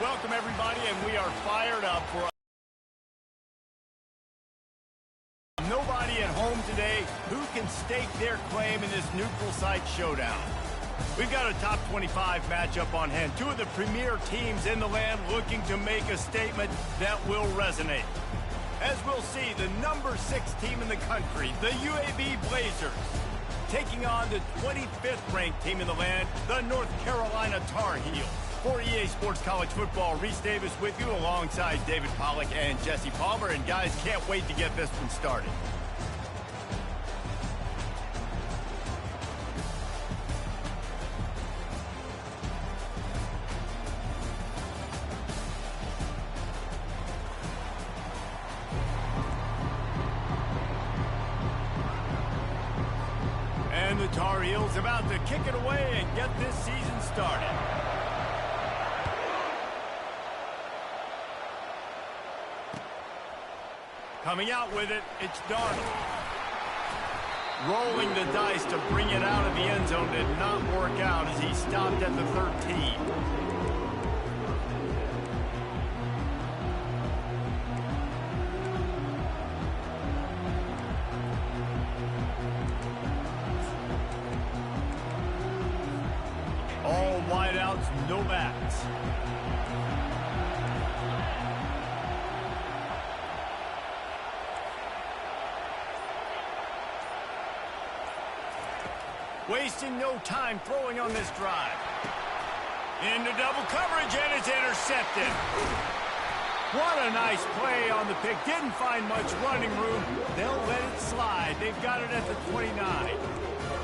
Welcome, everybody, and we are fired up for nobody at home today who can stake their claim in this neutral site showdown. We've got a top 25 matchup on hand. Two of the premier teams in the land looking to make a statement that will resonate. As we'll see, the number 6 team in the country, the UAB Blazers, taking on the 25th ranked team in the land, the North Carolina Tar Heels. For EA Sports College Football, Reese Davis with you alongside David Pollack and Jesse Palmer. And guys, can't wait to get this one started. And the Tar Heels about to kick it away and get this season started. Coming out with it, it's Darnold. Rolling the dice to bring it out of the end zone did not work out as he stopped at the 13. All wideouts, no backs. Wasting no time throwing on this drive. Into double coverage, and it's intercepted. What a nice play on the pick. Didn't find much running room. They'll let it slide. They've got it at the 29.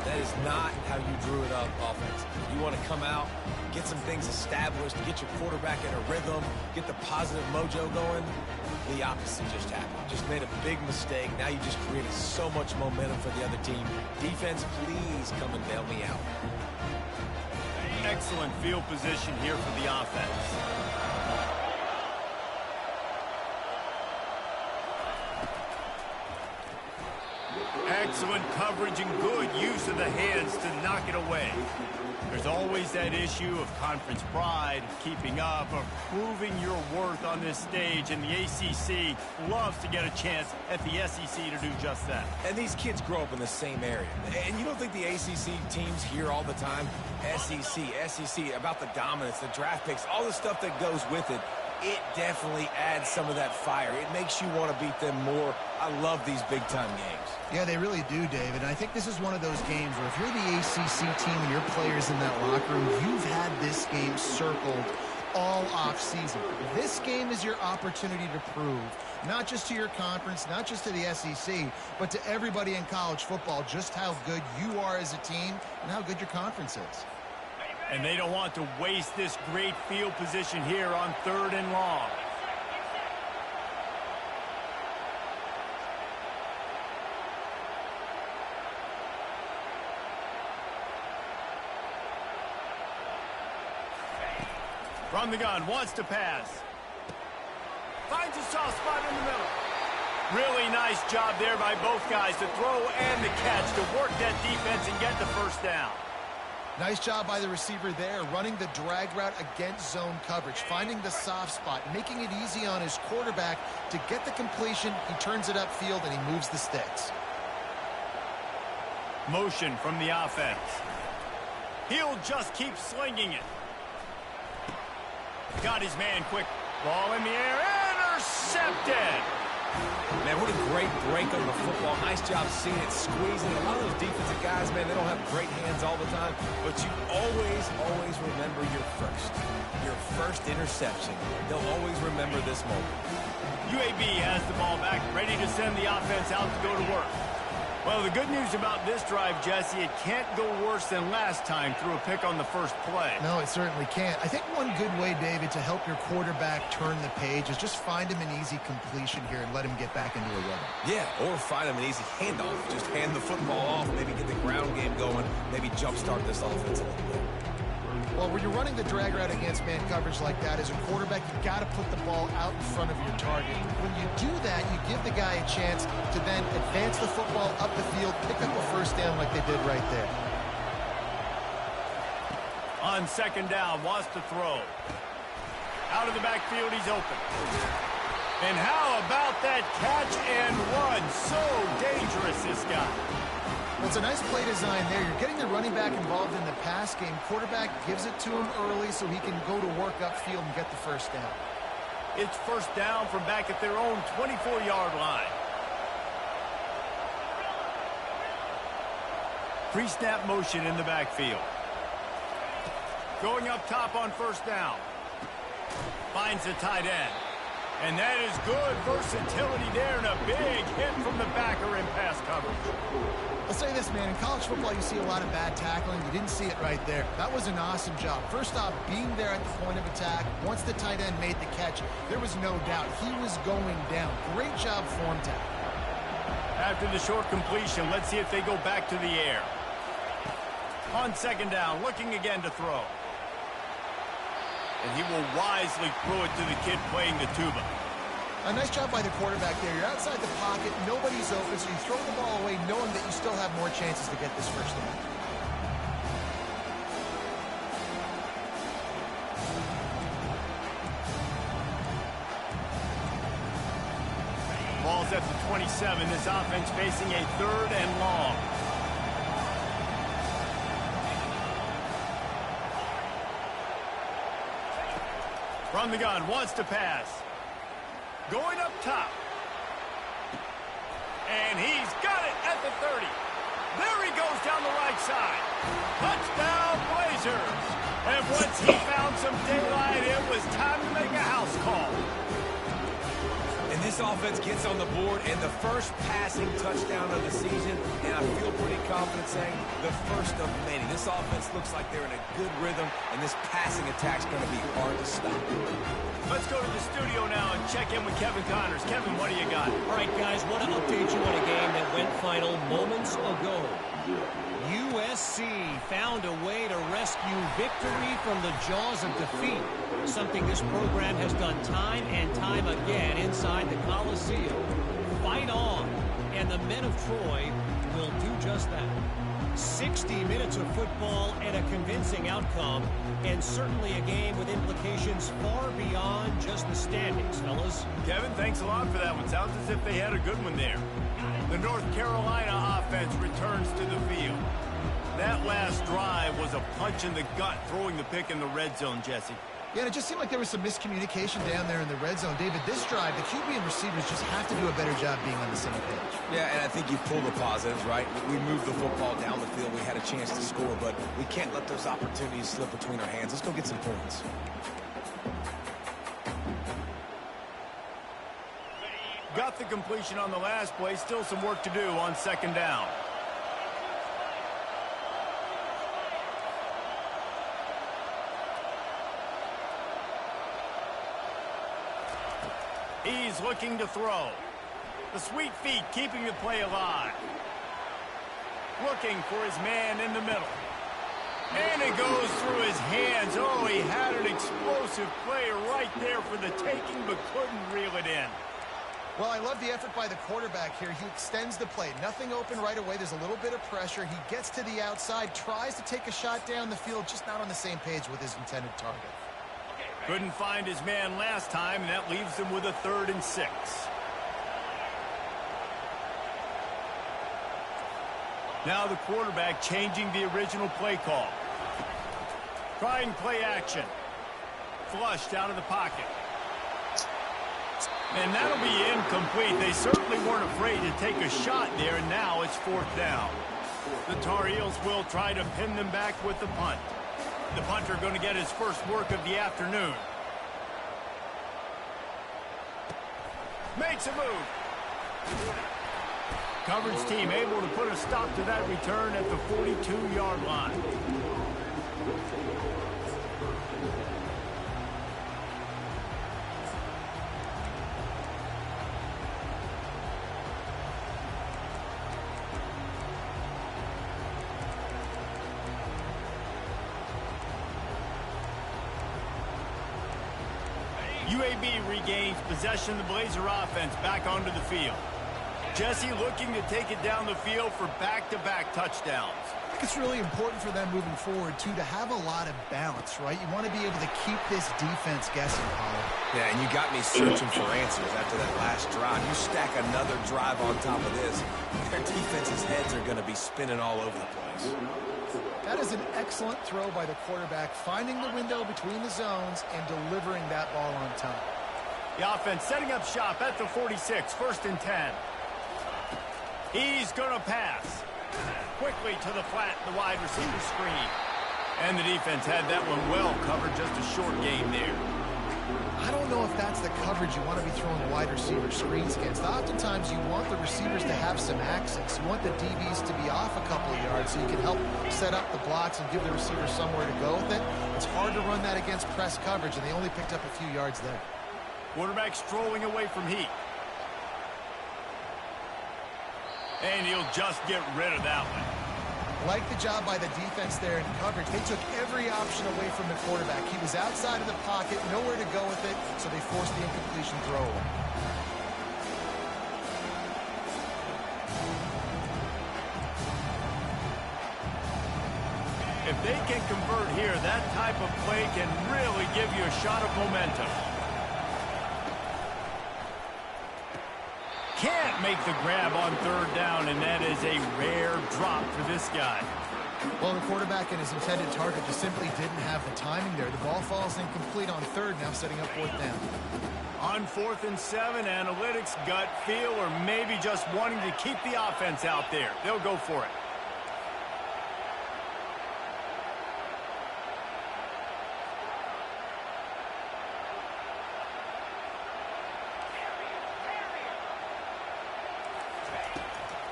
That is not how you drew it up offensively. You want to come out, get some things established, get your quarterback in a rhythm, get the positive mojo going. The opposite just happened. Just made a big mistake. Now you just created so much momentum for the other team. Defense, please come and bail me out. Excellent field position here for the offense. Excellent coverage and good use of the hands to knock it away. There's always that issue of conference pride, keeping up, of proving your worth on this stage, and the ACC loves to get a chance at the SEC to do just that. And these kids grow up in the same area. And you don't think the ACC teams hear all the time, SEC, about the dominance, the draft picks, all the stuff that goes with it. It definitely adds some of that fire. It makes you want to beat them more. I love these big-time games. Yeah, they really do, David. And I think this is one of those games where if you're the ACC team and your players in that locker room, you've had this game circled all offseason. This game is your opportunity to prove, not just to your conference, not just to the SEC, but to everybody in college football, just how good you are as a team and how good your conference is. And they don't want to waste this great field position here on 3rd and long. From the gun, wants to pass. Finds a soft spot in the middle. Really nice job there by both guys to throw and the catch to work that defense and get the first down. Nice job by the receiver there, running the drag route against zone coverage, finding the soft spot, making it easy on his quarterback to get the completion. He turns it upfield and he moves the sticks. Motion from the offense. He'll just keep slinging it. Got his man quick. Ball in the air. Intercepted. Man, what a great break on the football. Nice job seeing it, squeezing. A lot of those defensive guys, man, they don't have great hands all the time, but you always remember your first interception. They'll always remember this moment. UAB has the ball back, ready to send the offense out to go to work. Well, the good news about this drive, Jesse, it can't go worse than last time through a pick on the first play. No, it certainly can't. I think one good way, David, to help your quarterback turn the page is just find him an easy completion here and let him get back into a rhythm. Yeah, or find him an easy handoff. Just hand the football off, maybe get the ground game going, maybe jumpstart this offense a little bit. Well, when you're running the drag route against man coverage like that, as a quarterback, you got to put the ball out in front of your target. When you do that, you give the guy a chance to then advance the football up the field, pick up a first down like they did right there. On 2nd down, wants to throw. Out of the backfield. He's open. And how about that catch and run? So dangerous, this guy. Well, it's a nice play design there. You're getting the running back involved in the pass game. Quarterback gives it to him early so he can go to work upfield and get the first down. It's first down from back at their own 24-yard line. Pre-snap motion in the backfield. Going up top on first down. Finds the tight end. And that is good versatility there and a big hit from the backer in pass coverage. I'll say this, man. In college football, you see a lot of bad tackling. You didn't see it right there. That was an awesome job. First off, being there at the point of attack. Once the tight end made the catch, there was no doubt he was going down. Great job form tackle. After the short completion, let's see if they go back to the air. On second down, looking again to throw. And he will wisely throw it to the kid playing the tuba. A nice job by the quarterback there. You're outside the pocket, nobody's open, so you throw the ball away knowing that you still have more chances to get this first down. Ball's at the 27. This offense facing a 3rd and long. From the gun, wants to pass. Going up top. And he's got it at the 30. There he goes down the right side. Touchdown, Blazers. And once he found some daylight, it was time to make a house call. And this offense gets on the board and the first passing touchdown of the season, and I feel pretty confident saying the first of many. This offense looks like they're in a good rhythm, and this passing attack's going to be hard to stop. Let's go to the studio now and check in with Kevin Connors. Kevin, what do you got? All right, guys, want to update you on a game that went final moments ago. USC found a way to rescue victory from the jaws of defeat, something this program has done time and time again inside the Coliseum. Fight on, and the men of Troy will do just that. 60 minutes of football and a convincing outcome, and certainly a game with implications far beyond just the standings, fellas. Kevin, thanks a lot for that one. Sounds as if they had a good one there. The North Carolina offense returns to the field. That last drive was a punch in the gut, throwing the pick in the red zone, Jesse. Yeah, and it just seemed like there was some miscommunication down there in the red zone. David, this drive, the QB and receivers just have to do a better job being on the same page. Yeah, and I think you pull the positives, right? We moved the football down the field. We had a chance to score, but we can't let those opportunities slip between our hands. Let's go get some points. Got the completion on the last play. Still some work to do on second down. He's looking to throw. The sweet feet keeping the play alive. Looking for his man in the middle. And it goes through his hands. Oh, he had an explosive play right there for the taking, but couldn't reel it in. Well, I love the effort by the quarterback here. He extends the play. Nothing open right away. There's a little bit of pressure. He gets to the outside, tries to take a shot down the field, just not on the same page with his intended target. Couldn't find his man last time, and that leaves him with a 3rd and 6. Now the quarterback changing the original play call. Trying play action. Flushed out of the pocket. And that'll be incomplete. They certainly weren't afraid to take a shot there, and now it's 4th down. The Tar Heels will try to pin them back with the punt. The punter going to get his first work of the afternoon. Makes a move. Coverage team able to put a stop to that return at the 42-yard line. UAB regains possession of the Blazer offense back onto the field. Jesse looking to take it down the field for back-to-back touchdowns. think it's really important for them moving forward, too, to have a lot of balance, right? You want to be able to keep this defense guessing, Paulo. Yeah, and you got me searching for answers after that last drive. You stack another drive on top of this, their defense's heads are going to be spinning all over the place. That is an excellent throw by the quarterback, finding the window between the zones and delivering that ball on time. The offense setting up shop at the 46, 1st and 10. He's going to pass. Quickly to the flat, the wide receiver screen. And the defense had that one well covered, just a short game there. I don't know if that's the coverage you want to be throwing wide receiver screens against. Oftentimes, you want the receivers to have some access. You want the DBs to be off a couple of yards so you can help set up the blocks and give the receiver somewhere to go with it. It's hard to run that against press coverage, and they only picked up a few yards there. Quarterback strolling away from heat. And he'll just get rid of that one. Like the job by the defense there in coverage. They took every option away from the quarterback. He was outside of the pocket, nowhere to go with it, so they forced the incompletion throw away. If they can convert here, that type of play can really give you a shot of momentum. Can't make the grab on 3rd down, and that is a rare drop for this guy. Well, the quarterback and his intended target just simply didn't have the timing there. The ball falls incomplete on 3rd, now setting up 4th down. On 4th and 7, analytics, gut feel, or maybe just wanting to keep the offense out there. They'll go for it.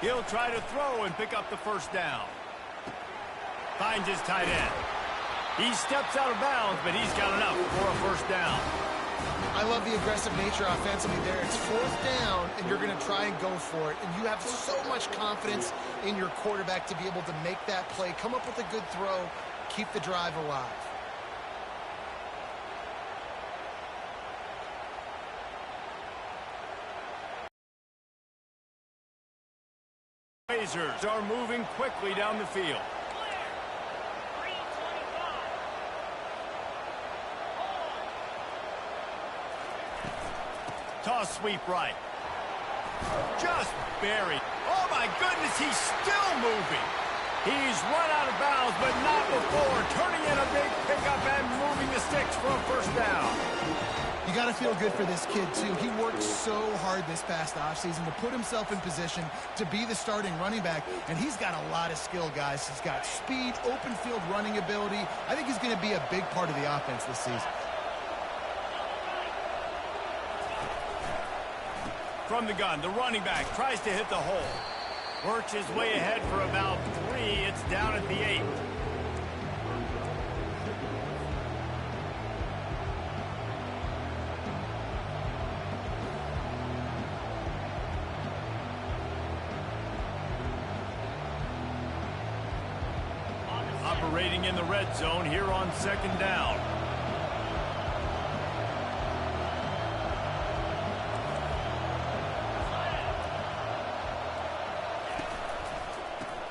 He'll try to throw and pick up the 1st down. Finds his tight end. He steps out of bounds, but he's got enough for a 1st down. I love the aggressive nature offensively there. It's 4th down, and you're going to try and go for it. And you have so much confidence in your quarterback to be able to make that play, come up with a good throw, keep the drive alive. Blazers are moving quickly down the field. Toss sweep right. Just buried. Oh my goodness, he's still moving. He's run out of bounds, but not before. Turning in a big pickup and moving the sticks for a 1st down. You got to feel good for this kid, too. He worked so hard this past offseason to put himself in position to be the starting running back, and he's got a lot of skill, guys. He's got speed, open field running ability. I think he's going to be a big part of the offense this season. From the gun, the running back tries to hit the hole. Works his way ahead for about 3. It's down at the 8. Operating in the red zone here on 2nd down.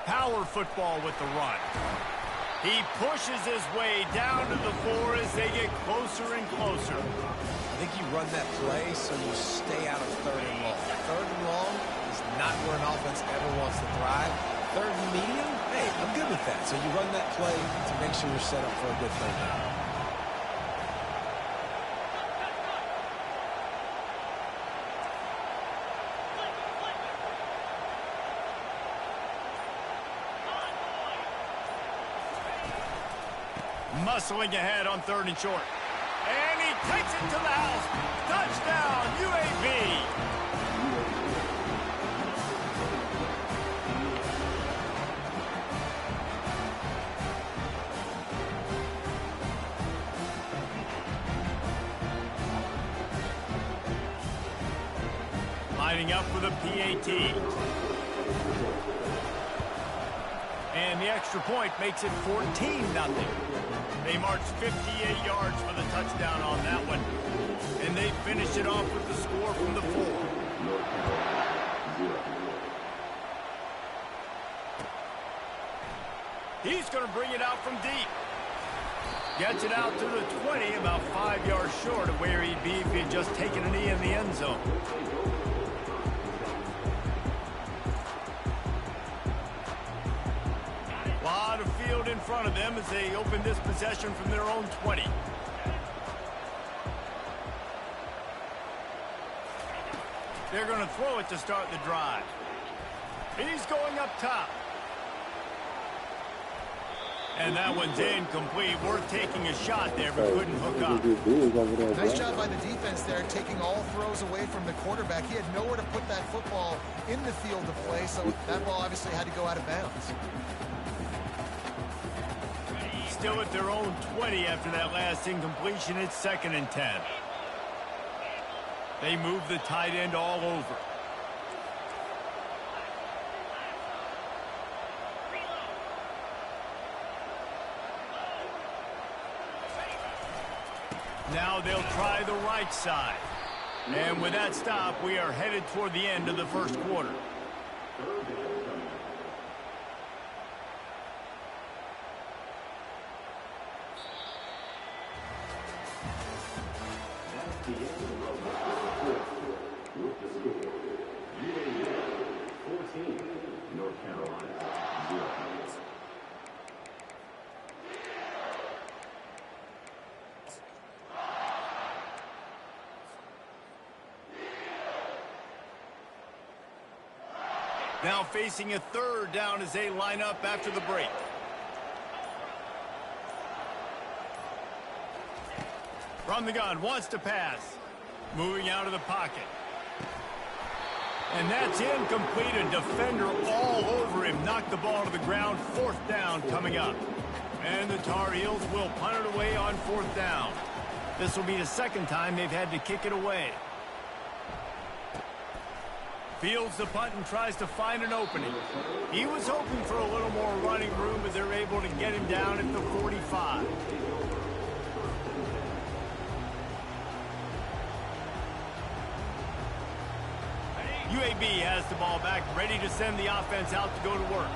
Power football with the run. He pushes his way down to the 4 as they get closer and closer. I think you run that play so you stay out of 3rd and long. 3rd and long is not where an offense ever wants to thrive. 3rd and medium, hey, I'm good with that. So you run that play to make sure you're set up for a good 3rd down. Muscling ahead on 3rd and short. And he takes it to the house. Touchdown, UAB. Lining up for the PAT. And the extra point makes it 14-0. They marched 58 yards for the touchdown on that one. And they finish it off with the score from the 4. He's going to bring it out from deep. Gets it out to the 20, about 5 yards short of where he'd be if he had just taken a knee in the end zone. A lot of field in front of them as they open this possession from their own 20. They're going to throw it to start the drive. He's going up top. And that one's incomplete. Worth taking a shot there, but couldn't hook up. Nice job by the defense there, taking all throws away from the quarterback. He had nowhere to put that football in the field of play, so that ball obviously had to go out of bounds. Still at their own 20 after that last incompletion. It's 2nd and 10. They move the tight end all over. Now they'll try the right side. And with that stop, we are headed toward the end of the first quarter. Now facing a 3rd down as they line up after the break. From the gun, wants to pass. Moving out of the pocket. And that's incomplete. A defender all over him. Knocked the ball to the ground. 4th down coming up. And the Tar Heels will punt it away on 4th down. This will be the 2nd time they've had to kick it away. Fields the punt and tries to find an opening. He was hoping for a little more running room, but they're able to get him down at the 45. UAB has the ball back, ready to send the offense out to go to work.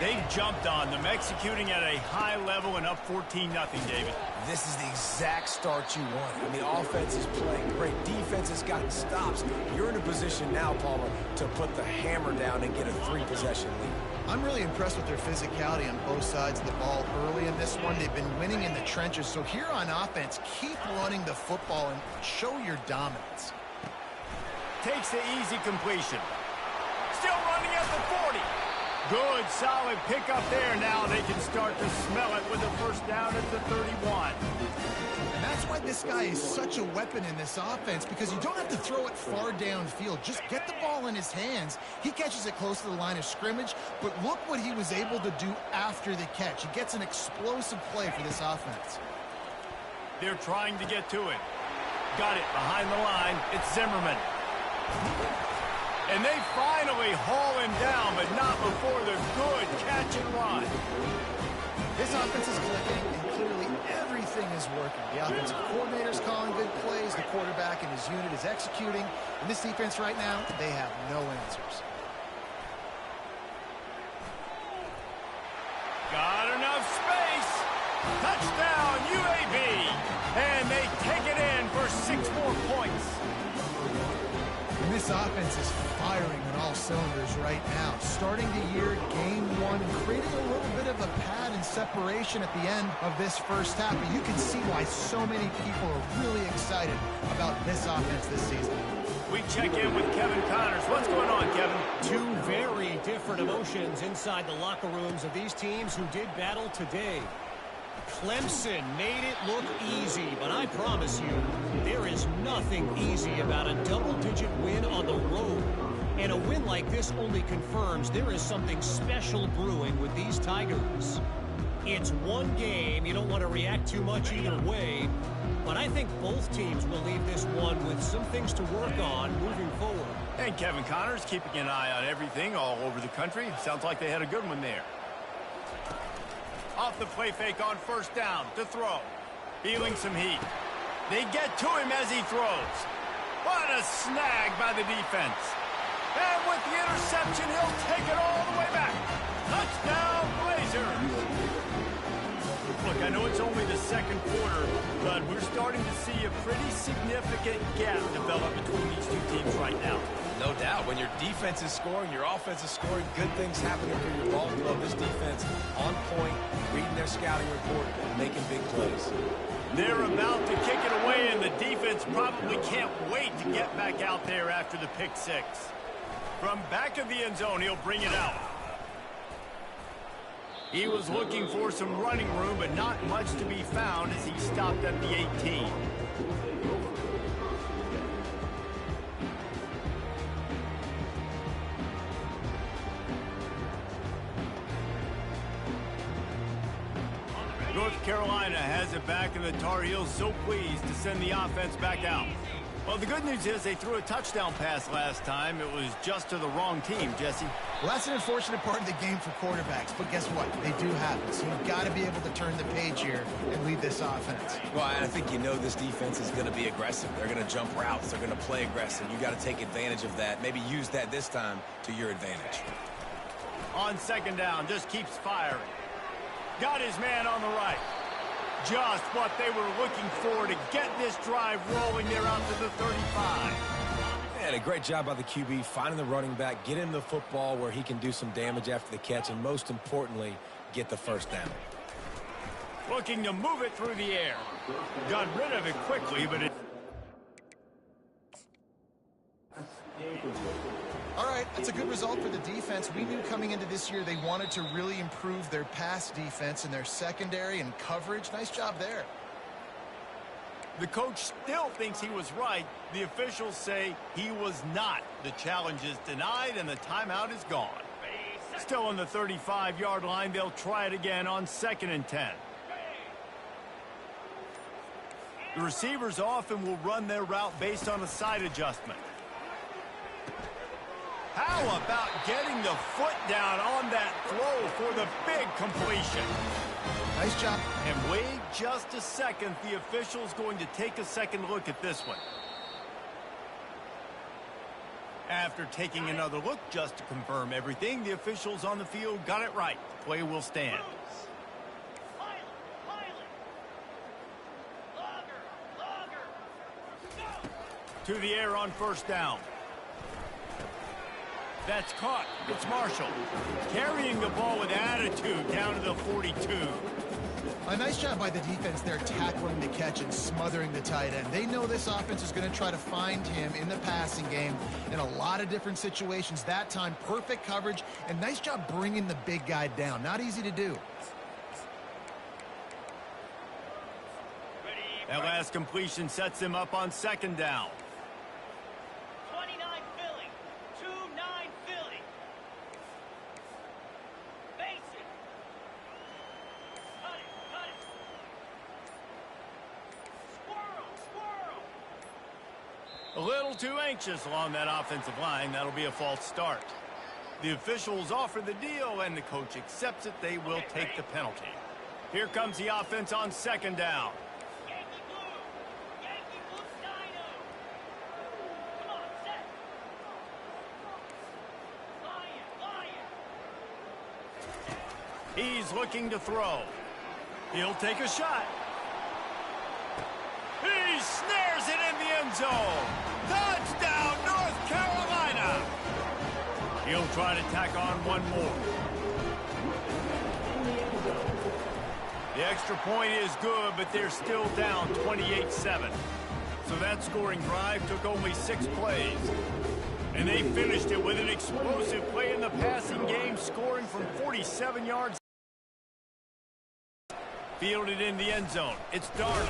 They've jumped on them, executing at a high level and up 14-0, David. This is the exact start you want. I mean, offense is playing great. Defense has gotten stops. You're in a position now, Palmer, to put the hammer down and get a 3-possession lead. I'm really impressed with their physicality on both sides of the ball early in this one. They've been winning in the trenches. So here on offense, keep running the football and show your dominance. Takes the easy completion. Still running at the 40. Good, solid pickup there. Now they can start to smell it with a 1st down at the 31. And that's why this guy is such a weapon in this offense, because you don't have to throw it far downfield. Just get the ball in his hands. He catches it close to the line of scrimmage, but look what he was able to do after the catch. He gets an explosive play for this offense. They're trying to get to it. Got it behind the line. It's Zimmerman. And they finally haul him down, but not before the good catch and run. This offense is clicking, and clearly everything is working. The offensive coordinator's calling good plays. The quarterback and his unit is executing. And this defense right now, they have no answers. Got enough space. Touchdown, UAB. And they take it in for 6 more points. And this offense is firing on all cylinders right now. Starting the year, game 1, and creating a little bit of a pad and separation at the end of this first half. But you can see why so many people are really excited about this offense this season. We check in with Kevin Connors. What's going on, Kevin? 2 very different emotions inside the locker rooms of these teams who did battle today. Clemson made it look easy, but I promise you, there is nothing easy about a double-digit win on the road. And a win like this only confirms there is something special brewing with these Tigers. It's one game. You don't want to react too much either way. But I think both teams will leave this one with some things to work on moving forward. And Kevin Connors keeping an eye on everything all over the country. Sounds like they had a good one there. Off the play fake on 1st down to throw. Feeling some heat. They get to him as he throws. What a snag by the defense. And with the interception, he'll take it all the way back. Touchdown, Blazers. Look, I know it's only the second quarter, but we're starting to see a pretty significant gap develop between these two teams right now. No doubt. When your defense is scoring, your offense is scoring, good things happening for your ball club. This defense on point, reading their scouting report, making big plays. They're about to kick it away, and the defense probably can't wait to get back out there after the pick six. From back of the end zone, he'll bring it out. He was looking for some running room, but not much to be found as he stopped at the 18. North Carolina has it back, and the Tar Heels so pleased to send the offense back out. Well, the good news is they threw a touchdown pass last time. It was just to the wrong team, Jesse. Well, that's an unfortunate part of the game for quarterbacks, but guess what? They do happen, so you've got to be able to turn the page here and lead this offense. Well, I think you know this defense is going to be aggressive. They're going to jump routes. They're going to play aggressive. You got to take advantage of that. Maybe use that this time to your advantage. On second down, just keeps firing. Got his man on the right. Just what they were looking for to get this drive rolling there out to the 35. And a great job by the QB finding the running back, get him the football where he can do some damage after the catch, and most importantly, get the first down. Looking to move it through the air. Got rid of it quickly, but it... All right, that's a good result for the defense. We knew coming into this year they wanted to really improve their pass defense and their secondary and coverage. Nice job there. The coach still thinks he was right. The officials say he was not. The challenge is denied, and the timeout is gone. Still on the 35-yard line, they'll try it again on 2nd and 10. The receivers often will run their route based on a side adjustment. How about getting the foot down on that throw for the big completion? Nice job. And wait just a second. The official's going to take a second look at this one. After taking another look just to confirm everything, the officials on the field got it right. The play will stand. To the air on first down. That's caught. It's Marshall. Carrying the ball with attitude down to the 42. A nice job by the defense there, tackling the catch and smothering the tight end. They know this offense is going to try to find him in the passing game in a lot of different situations. That time, perfect coverage, and nice job bringing the big guy down. Not easy to do. That last completion sets him up on second down. A little too anxious along that offensive line. That'll be a false start. The officials offer the deal, and the coach accepts it. They will take the penalty. Here comes the offense on second down. He's looking to throw. He'll take a shot. He snares it in the end zone. Touchdown, North Carolina. He'll try to tack on one more. The extra point is good, but they're still down 28-7. So that scoring drive took only 6 plays. And they finished it with an explosive play in the passing game, scoring from 47 yards. Fielded in the end zone. It's Darnold.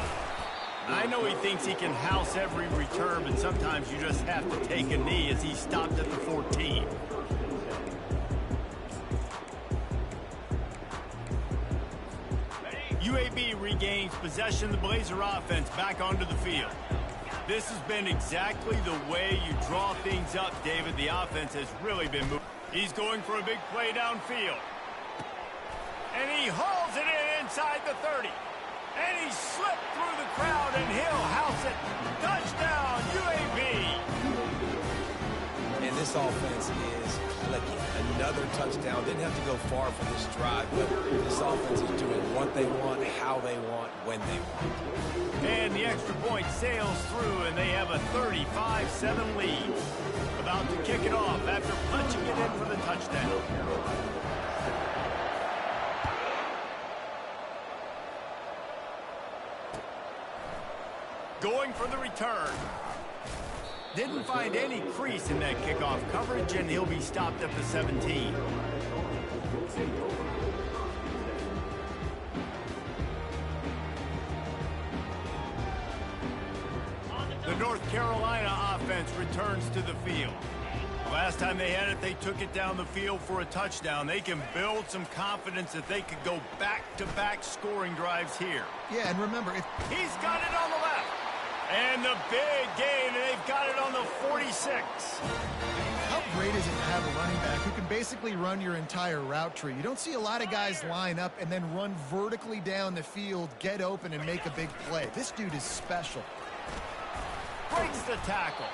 I know he thinks he can house every return, but sometimes you just have to take a knee as he stopped at the 14. UAB regains possession of the Blazer offense back onto the field. This has been exactly the way you draw things up, David. The offense has really been moving. He's going for a big play downfield. And he hauls it in inside the 30. And he slipped through the crowd, and he'll house it. Touchdown, UAB. And this this offense is clicking. Another touchdown. Didn't have to go far for this drive, but this offense is doing what they want, how they want, when they want. And the extra point sails through, and they have a 35-7 lead. About to kick it off after punching it in for the touchdown. Going for the return. Didn't find any crease in that kickoff coverage, and he'll be stopped at the 17. The North Carolina offense returns to the field. Last time they had it, they took it down the field for a touchdown. They can build some confidence that they could go back-to-back scoring drives here. Yeah, and remember, if he's got it on the left. And the big gain, and they've got it on the 46. How great is it to have a running back who can basically run your entire route tree? You don't see a lot of guys line up and then run vertically down the field, get open, and make a big play. This dude is special. Breaks the tackle.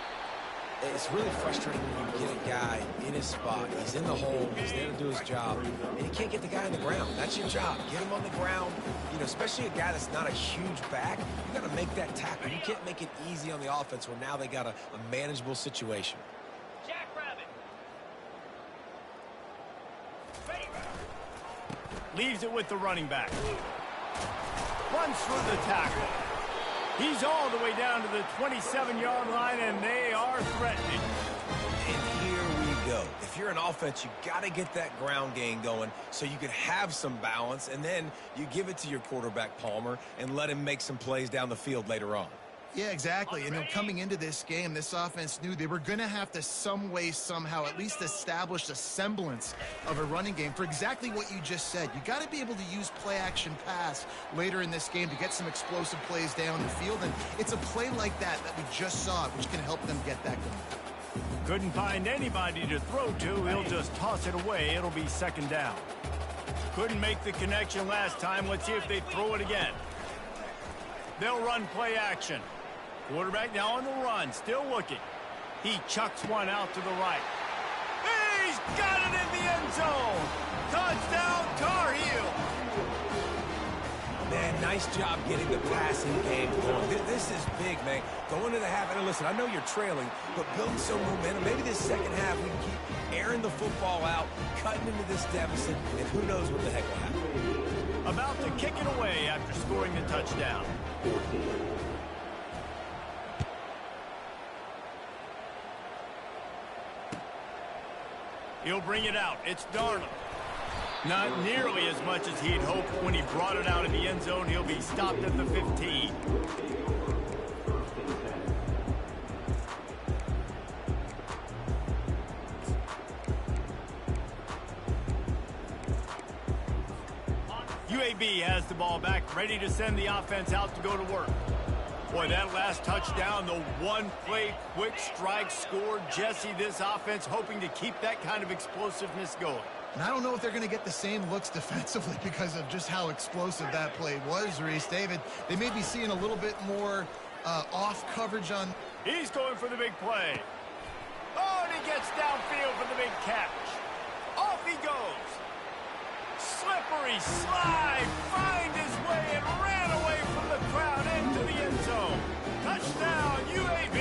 It's really frustrating when you get a guy in his spot. He's in the hole. He's there to do his job. And you can't get the guy on the ground. That's your job. Get him on the ground. You know, especially a guy that's not a huge back. You got to make that tackle. You can't make it easy on the offense where now they got a manageable situation. Jackrabbit. Leaves it with the running back. Runs through the tackle. He's all the way down to the 27-yard line, and they are threatening. And here we go. If you're an offense, you got to get that ground game going so you can have some balance, and then you give it to your quarterback, Palmer, and let him make some plays down the field later on. Yeah, exactly. And coming into this game, this offense knew they were going to have to some way, somehow, at least establish a semblance of a running game for exactly what you just said. You got to be able to use play-action pass later in this game to get some explosive plays down the field. And it's a play like that we just saw, which can help them get that going. Couldn't find anybody to throw to. He'll just toss it away. It'll be second down. Couldn't make the connection last time. Let's see if they throw it again. They'll run play action. Quarterback now on the run, still looking. He chucks one out to the right. He's got it in the end zone. Touchdown, Tar Heel. Man, nice job getting the passing game going. This is big, man. Going to the half, and listen, I know you're trailing, but build some momentum. Maybe this second half we can keep airing the football out, cutting into this deficit, and who knows what the heck will happen. About to kick it away after scoring the touchdown. He'll bring it out. It's Darnold. Not nearly as much as he'd hoped when he brought it out in the end zone. He'll be stopped at the 15. UAB has the ball back, ready to send the offense out to go to work. Boy, that last touchdown, the one-play quick strike scored. Jesse, this offense hoping to keep that kind of explosiveness going. And I don't know if they're going to get the same looks defensively because of just how explosive that play was, Reese. David, they may be seeing a little bit more off coverage on. He's going for the big play. Oh, and he gets downfield for the big catch. Off he goes. Slippery slide, find his way and ran away from the crowd into the end zone. Touchdown, UAB.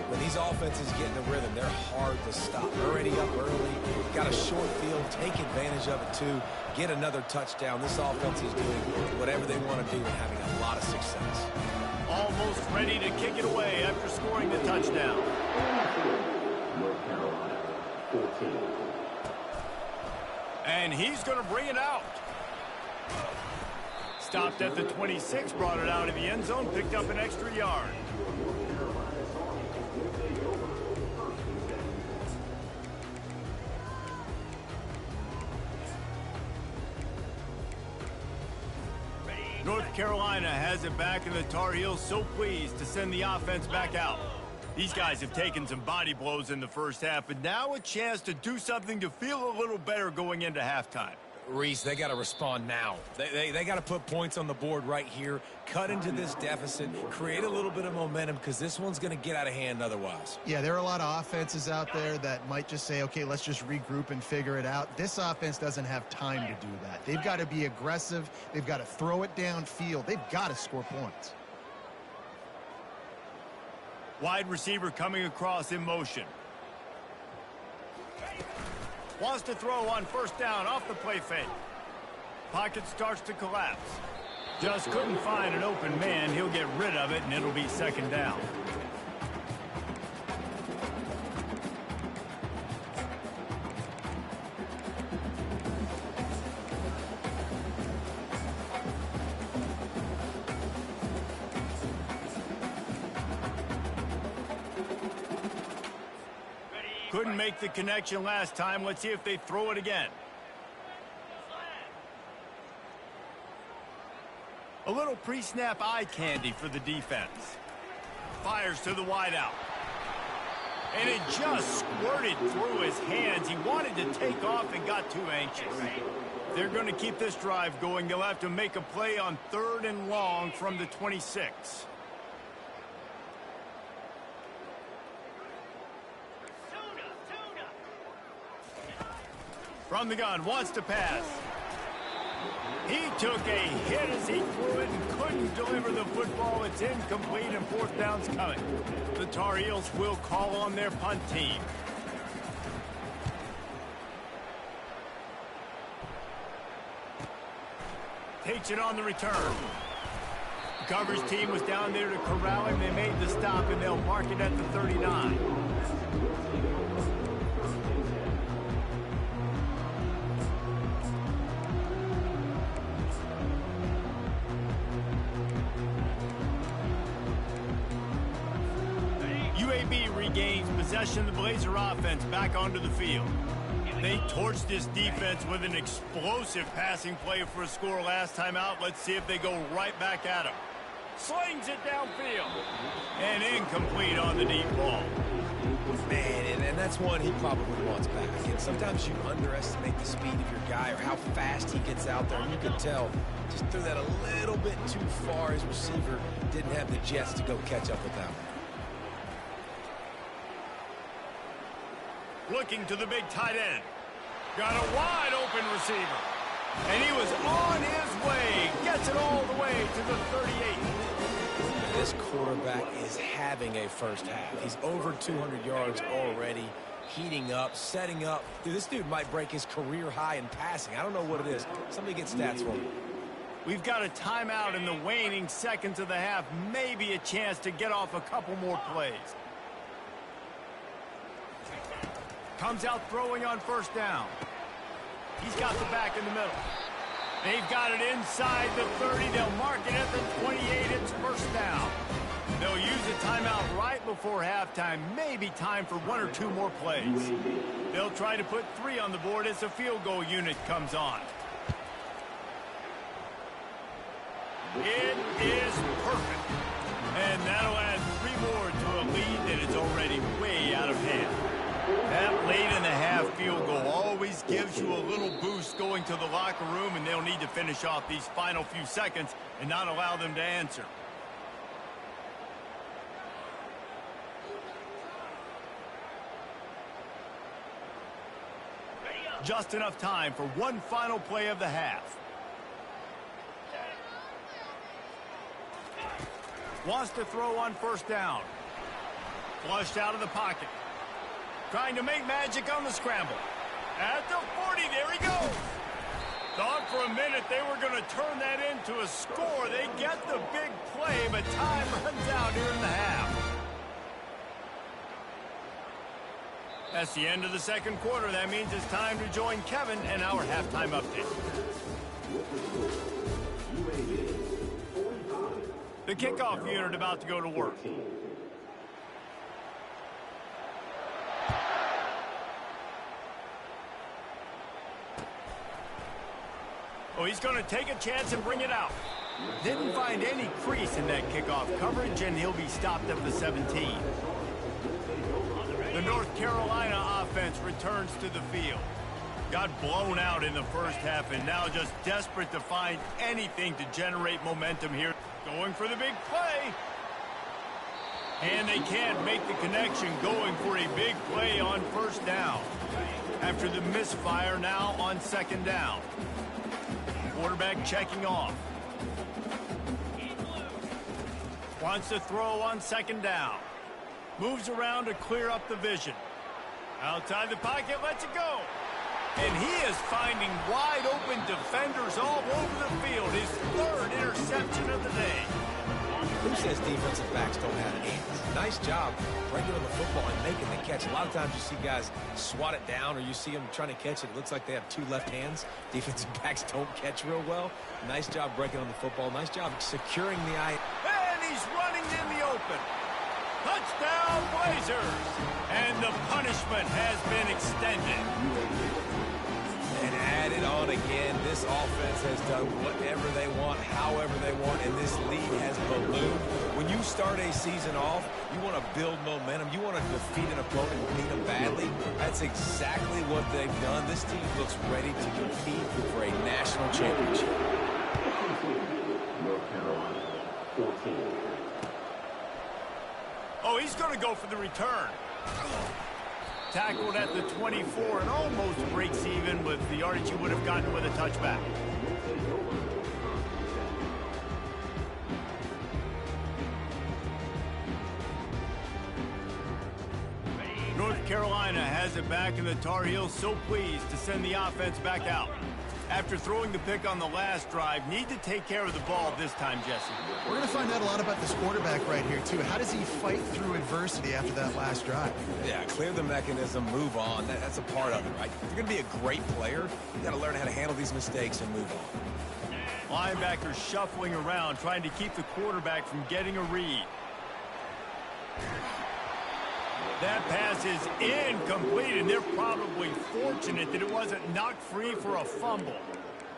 When these offenses get in the rhythm, they're hard to stop. They're already up early, got a short field, take advantage of it too, get another touchdown. This offense is doing whatever they want to do and having a lot of success. Almost ready to kick it away after scoring the touchdown. North Carolina, 14. And he's going to bring it out. Stopped at the 26, brought it out of the end zone, picked up an extra yard. North Carolina has it back, and the Tar Heels so pleased to send the offense back out. These guys have taken some body blows in the first half, but now a chance to do something to feel a little better going into halftime. Reese, they got to respond now. They got to put points on the board right here, cut into this deficit, create a little bit of momentum, because this one's going to get out of hand otherwise. Yeah, there are a lot of offenses out there that might just say, okay, let's just regroup and figure it out. This offense doesn't have time to do that. They've got to be aggressive. They've got to throw it downfield. They've got to score points. Wide receiver coming across in motion. Wants to throw on first down off the play fake. Pocket starts to collapse. Just couldn't find an open man. He'll get rid of it, and it'll be second down. Couldn't make the connection last time. Let's see if they throw it again. A little pre-snap eye candy for the defense. Fires to the wideout. And it just squirted through his hands. He wanted to take off and got too anxious. They're going to keep this drive going. They'll have to make a play on 3rd and long from the 26. From the gun, wants to pass. He took a hit as he threw it and couldn't deliver the football. It's incomplete and 4th down's coming. The Tar Heels will call on their punt team. Takes it on the return. The coverage team was down there to corral him. They made the stop, and they'll mark it at the 39. UAB regains possession of the Blazer offense back onto the field. They torched this defense with an explosive passing play for a score last time out. Let's see if they go right back at him. Slings it downfield. And incomplete on the deep ball. Man, and that's one he probably wants back. And sometimes you underestimate the speed of your guy or how fast he gets out there. And you can tell, just threw that a little bit too far. His receiver didn't have the jets to go catch up with that one. Looking to the big tight end. Got a wide open receiver. And he was on his way. Gets it all the way to the 38. This quarterback is having a first half. He's over 200 yards already, heating up, setting up. Dude, this dude might break his career high in passing. I don't know what it is. Somebody get stats for me. We've got a timeout in the waning seconds of the half. Maybe a chance to get off a couple more plays. Comes out throwing on first down. He's got the back in the middle. They've got it inside the 30. They'll mark it at the 28. It's first down. They'll use a timeout right before halftime. Maybe time for 1 or 2 more plays. They'll try to put 3 on the board as the field goal unit comes on. It is perfect. And that'll add 3 more to a lead that is already way out of hand. That late in the half field goal always gives you a little boost going to the locker room, and they'll need to finish off these final few seconds and not allow them to answer. Just enough time for one final play of the half. Wants to throw on first down. Flushed out of the pocket. Trying to make magic on the scramble. At the 40, there he goes. Thought for a minute they were going to turn that into a score. They get the big play, but time runs out here in the half. That's the end of the second quarter. That means it's time to join Kevin and our halftime update. The kickoff unit about to go to work. Oh, he's going to take a chance and bring it out. Didn't find any crease in that kickoff coverage, and he'll be stopped at the 17. The North Carolina offense returns to the field. Got blown out in the first half and now just desperate to find anything to generate momentum here. Going for the big play. And they can't make the connection, going for a big play on first down. After the misfire, now on second down. Quarterback checking off. Wants to throw on second down. Moves around to clear up the vision. Outside the pocket, lets it go. And he is finding wide open defenders all over the field. His third interception of the day. Who says defensive backs don't have hands? Nice job breaking on the football and making the catch. A lot of times you see guys swat it down or you see them trying to catch it. It looks like they have two left hands. Defensive backs don't catch real well. Nice job breaking on the football. Nice job securing the eye. And he's running in the open. Touchdown, Blazers! And the punishment has been extended. And added on again. This offense has done whatever they want, however they want, and this lead has ballooned. When you start a season off, you want to build momentum. You want to defeat an opponent and beat them badly. That's exactly what they've done. This team looks ready to compete for a national championship. North Carolina, 14. Oh, he's going to go for the return. Tackled at the 24 and almost breaks even with the yardage he would have gotten with a touchback. North Carolina has it back, and the Tar Heels so pleased to send the offense back out. After throwing the pick on the last drive, need to take care of the ball this time, Jesse. We're going to find out a lot about this quarterback right here, too. How does he fight through adversity after that last drive? Yeah, clear the mechanism, move on. That's a part of it, right? If you're going to be a great player, you got to learn how to handle these mistakes and move on. Linebackers shuffling around, trying to keep the quarterback from getting a read. That pass is incomplete, and they're probably fortunate that it wasn't knocked free for a fumble.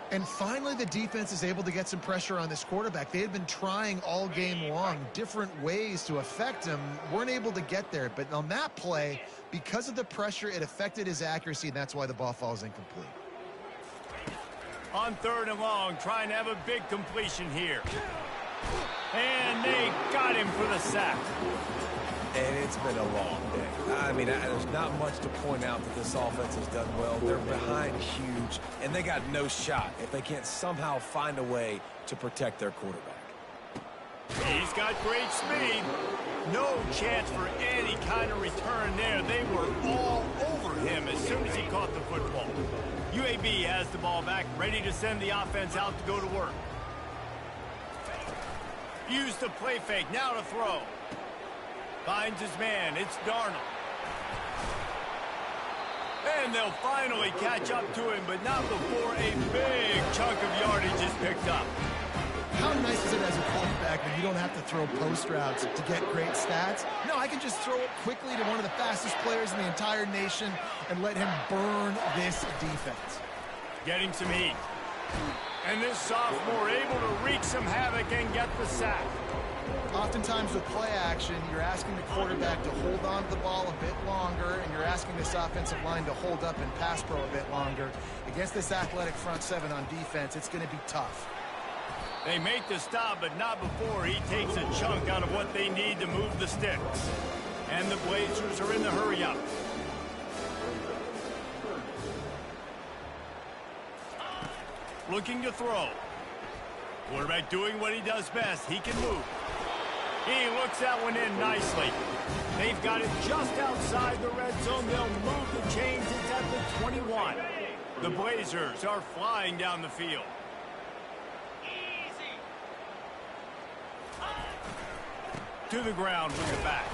And finally, the defense is able to get some pressure on this quarterback. They had been trying all game long different ways to affect him, weren't able to get there. But on that play, because of the pressure, it affected his accuracy, and that's why the ball falls incomplete. On third and long, trying to have a big completion here. And they got him for the sack. And it's been a long day. I mean, there's not much to point out that this offense has done well. They're behind huge, and they got no shot if they can't somehow find a way to protect their quarterback. He's got great speed. No chance for any kind of return there. They were all over him as soon as he caught the football. UAB has the ball back, ready to send the offense out to go to work. Use the play fake, now to throw. Finds his man, it's Darnold. And they'll finally catch up to him, but not before a big chunk of yardage is picked up. How nice is it as a quarterback when you don't have to throw post routes to get great stats? No, I can just throw it quickly to one of the fastest players in the entire nation and let him burn this defense. Getting some heat. And this sophomore able to wreak some havoc and get the sack. Oftentimes with play action, you're asking the quarterback to hold on to the ball a bit longer, and you're asking this offensive line to hold up and pass pro a bit longer. Against this athletic front seven on defense, it's going to be tough. They make the stop, but not before he takes a chunk out of what they need to move the sticks. And the Blazers are in the hurry-up. Looking to throw. Quarterback doing what he does best. He can move. He looks that one in nicely. They've got it just outside the red zone. They'll move the chains. It's at the 21. The Blazers are flying down the field. To the ground with the back.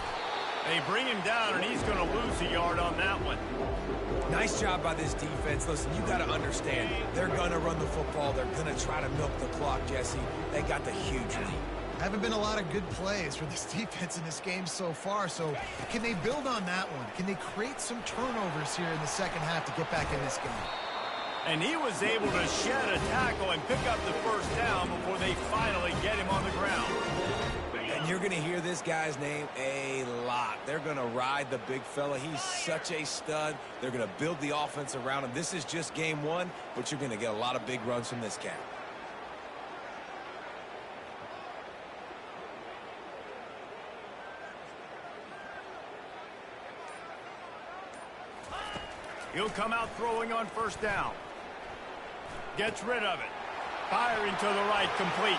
They bring him down, and he's going to lose a yard on that one. Nice job by this defense. Listen, you got to understand, they're going to run the football. They're going to try to milk the clock, Jesse. They got the huge lead. Haven't been a lot of good plays for this defense in this game so far, so can they build on that one? Can they create some turnovers here in the second half to get back in this game? And he was able to shed a tackle and pick up the first down before they finally get him on the ground. And You're going to hear this guy's name a lot. They're going to ride the big fella. He's such a stud. They're going to build the offense around him. This is just game one, but you're going to get a lot of big runs from this cat. He'll come out throwing on first down. Gets rid of it. Firing to the right, complete.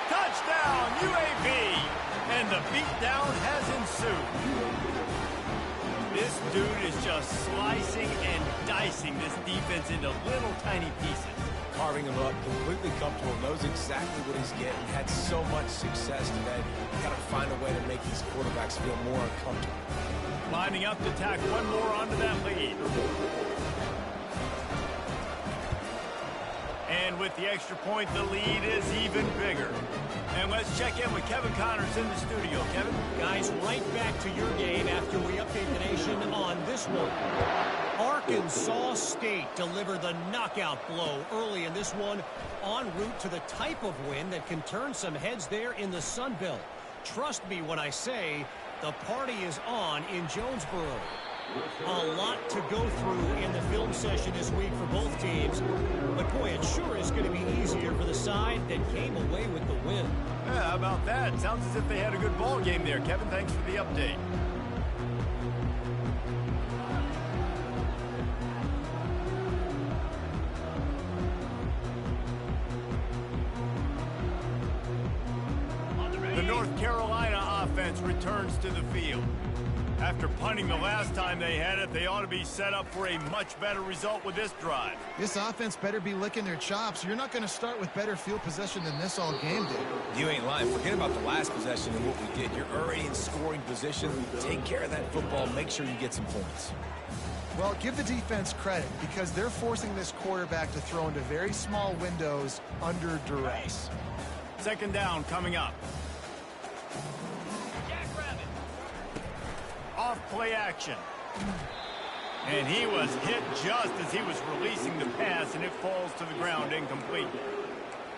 Touchdown, UAB! And the beatdown has ensued. This dude is just slicing and dicing this defense into little tiny pieces. Carving him up, completely comfortable, knows exactly what he's getting, had so much success today. Got to find a way to make these quarterbacks feel more uncomfortable. Lining up to tack one more onto that lead. And with the extra point, the lead is even bigger. And let's check in with Kevin Connors in the studio. Kevin? Guys, right back to your game after we update the nation on this one. Arkansas State delivered the knockout blow early in this one, en route to the type of win that can turn some heads there in the Sun Belt. Trust me when I say the party is on in Jonesboro. A lot to go through in the film session this week for both teams. But boy, it sure is going to be easier for the side that came away with the win. Yeah, how about that? Sounds as if they had a good ball game there. Kevin, thanks for the update. The North Carolina offense returns to the field. After punting the last time they had it, they ought to be set up for a much better result with this drive. This offense better be licking their chops. You're not going to start with better field possession than this all game did. You ain't lying. Forget about the last possession and what we did. You're already in scoring position. Take care of that football. Make sure you get some points. Well, give the defense credit because they're forcing this quarterback to throw into very small windows under duress. Second down coming up. Off play action. And he was hit just as he was releasing the pass, and it falls to the ground incomplete.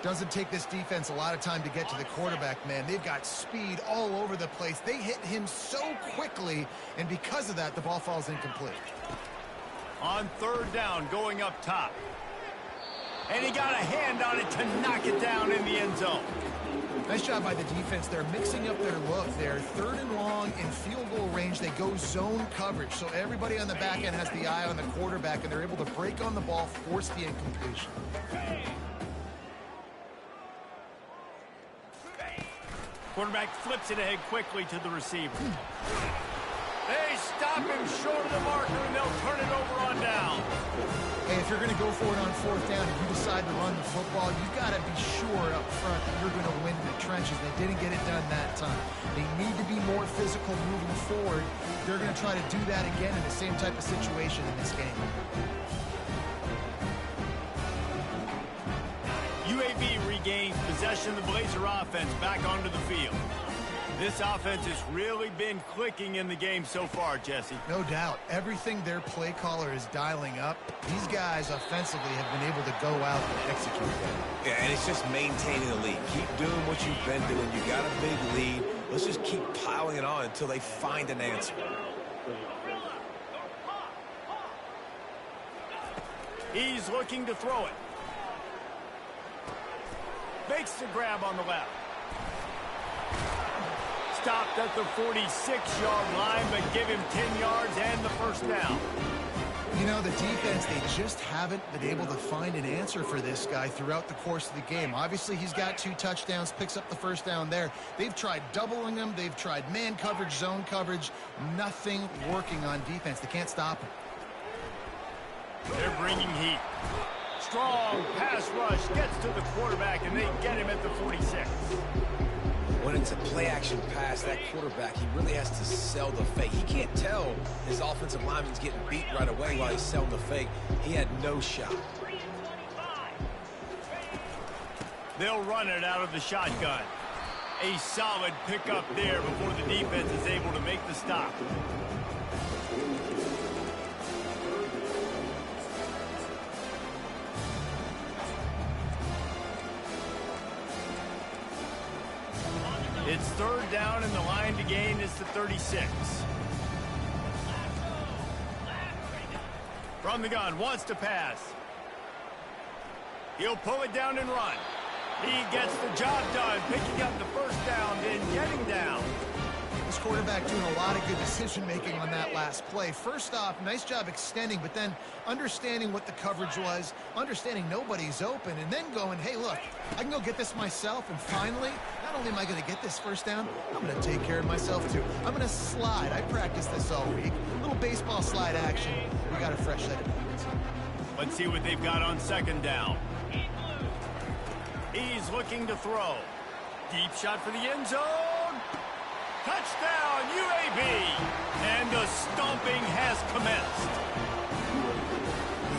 Doesn't take this defense a lot of time to get to the quarterback, man. They've got speed all over the place. They hit him so quickly, and because of that, the ball falls incomplete. On third down, going up top. And he got a hand on it to knock it down in the end zone. Nice job by the defense. They're mixing up their look. They're third and long in field goal range. They go zone coverage. So everybody on the back end has the eye on the quarterback, and they're able to break on the ball, force the incompletion. Quarterback flips it ahead quickly to the receiver. They stop him short of the marker, and they'll turn it over on down. Hey, if you're going to go for it on fourth down, if you decide to run the football, you've got to be sure up front that you're going to win the trenches. They didn't get it done that time. They need to be more physical moving forward. They're going to try to do that again in the same type of situation in this game. UAB regains possession of the Blazer offense back onto the field. This offense has really been clicking in the game so far, Jesse. No doubt. Everything their play caller is dialing up, these guys offensively have been able to go out and execute that. Yeah, and it's just maintaining the lead. Keep doing what you've been doing. You got a big lead. Let's just keep piling it on until they find an answer. He's looking to throw it. Makes the grab on the left. Stopped at the 46-yard line, but give him 10 yards and the first down. You know, the defense, they just haven't been able to find an answer for this guy throughout the course of the game. Obviously, he's got 2 touchdowns, picks up the first down there. They've tried doubling him. They've tried man coverage, zone coverage. Nothing working on defense. They can't stop him. They're bringing heat. Strong pass rush gets to the quarterback, and they get him at the 46. When it's a play-action pass, that quarterback, he really has to sell the fake. He can't tell his offensive lineman's getting beat right away while he's selling the fake. He had no shot. They'll run it out of the shotgun. A solid pickup there before the defense is able to make the stop. It's third down, and the line to gain is the 36. From the gun, wants to pass. He'll pull it down and run. He gets the job done, picking up the first down, then getting down. This quarterback doing a lot of good decision-making on that last play. First off, nice job extending, but then understanding what the coverage was, understanding nobody's open, and then going, hey, look, I can go get this myself, and finally, not only am I going to get this first down, I'm going to take care of myself, too. I'm going to slide. I practiced this all week. A little baseball slide action. We got a fresh set of hands. Let's see what they've got on second down. He's looking to throw. Deep shot for the end zone. Touchdown, UAB! And the stomping has commenced.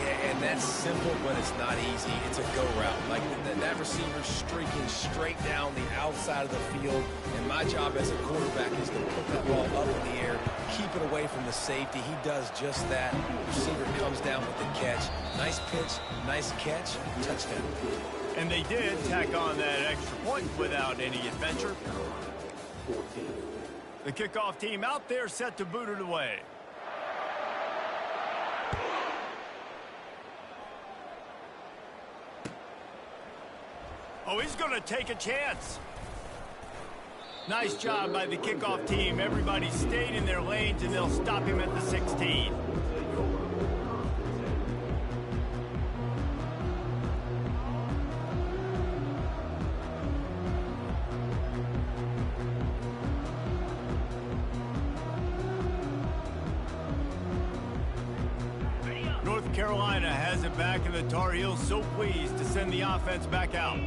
Yeah, and that's simple, but it's not easy. It's a go route. Like that receiver streaking straight down the outside of the field. And my job as a quarterback is to put that ball up in the air, keep it away from the safety. He does just that. Receiver comes down with the catch. Nice pitch, nice catch, touchdown. And they did tack on that extra point without any adventure. The kickoff team out there set to boot it away. Oh, he's going to take a chance. Nice job by the kickoff team. Everybody stayed in their lanes, and they'll stop him at the 16. North Carolina has it back, and the Tar Heels so pleased to send the offense back out.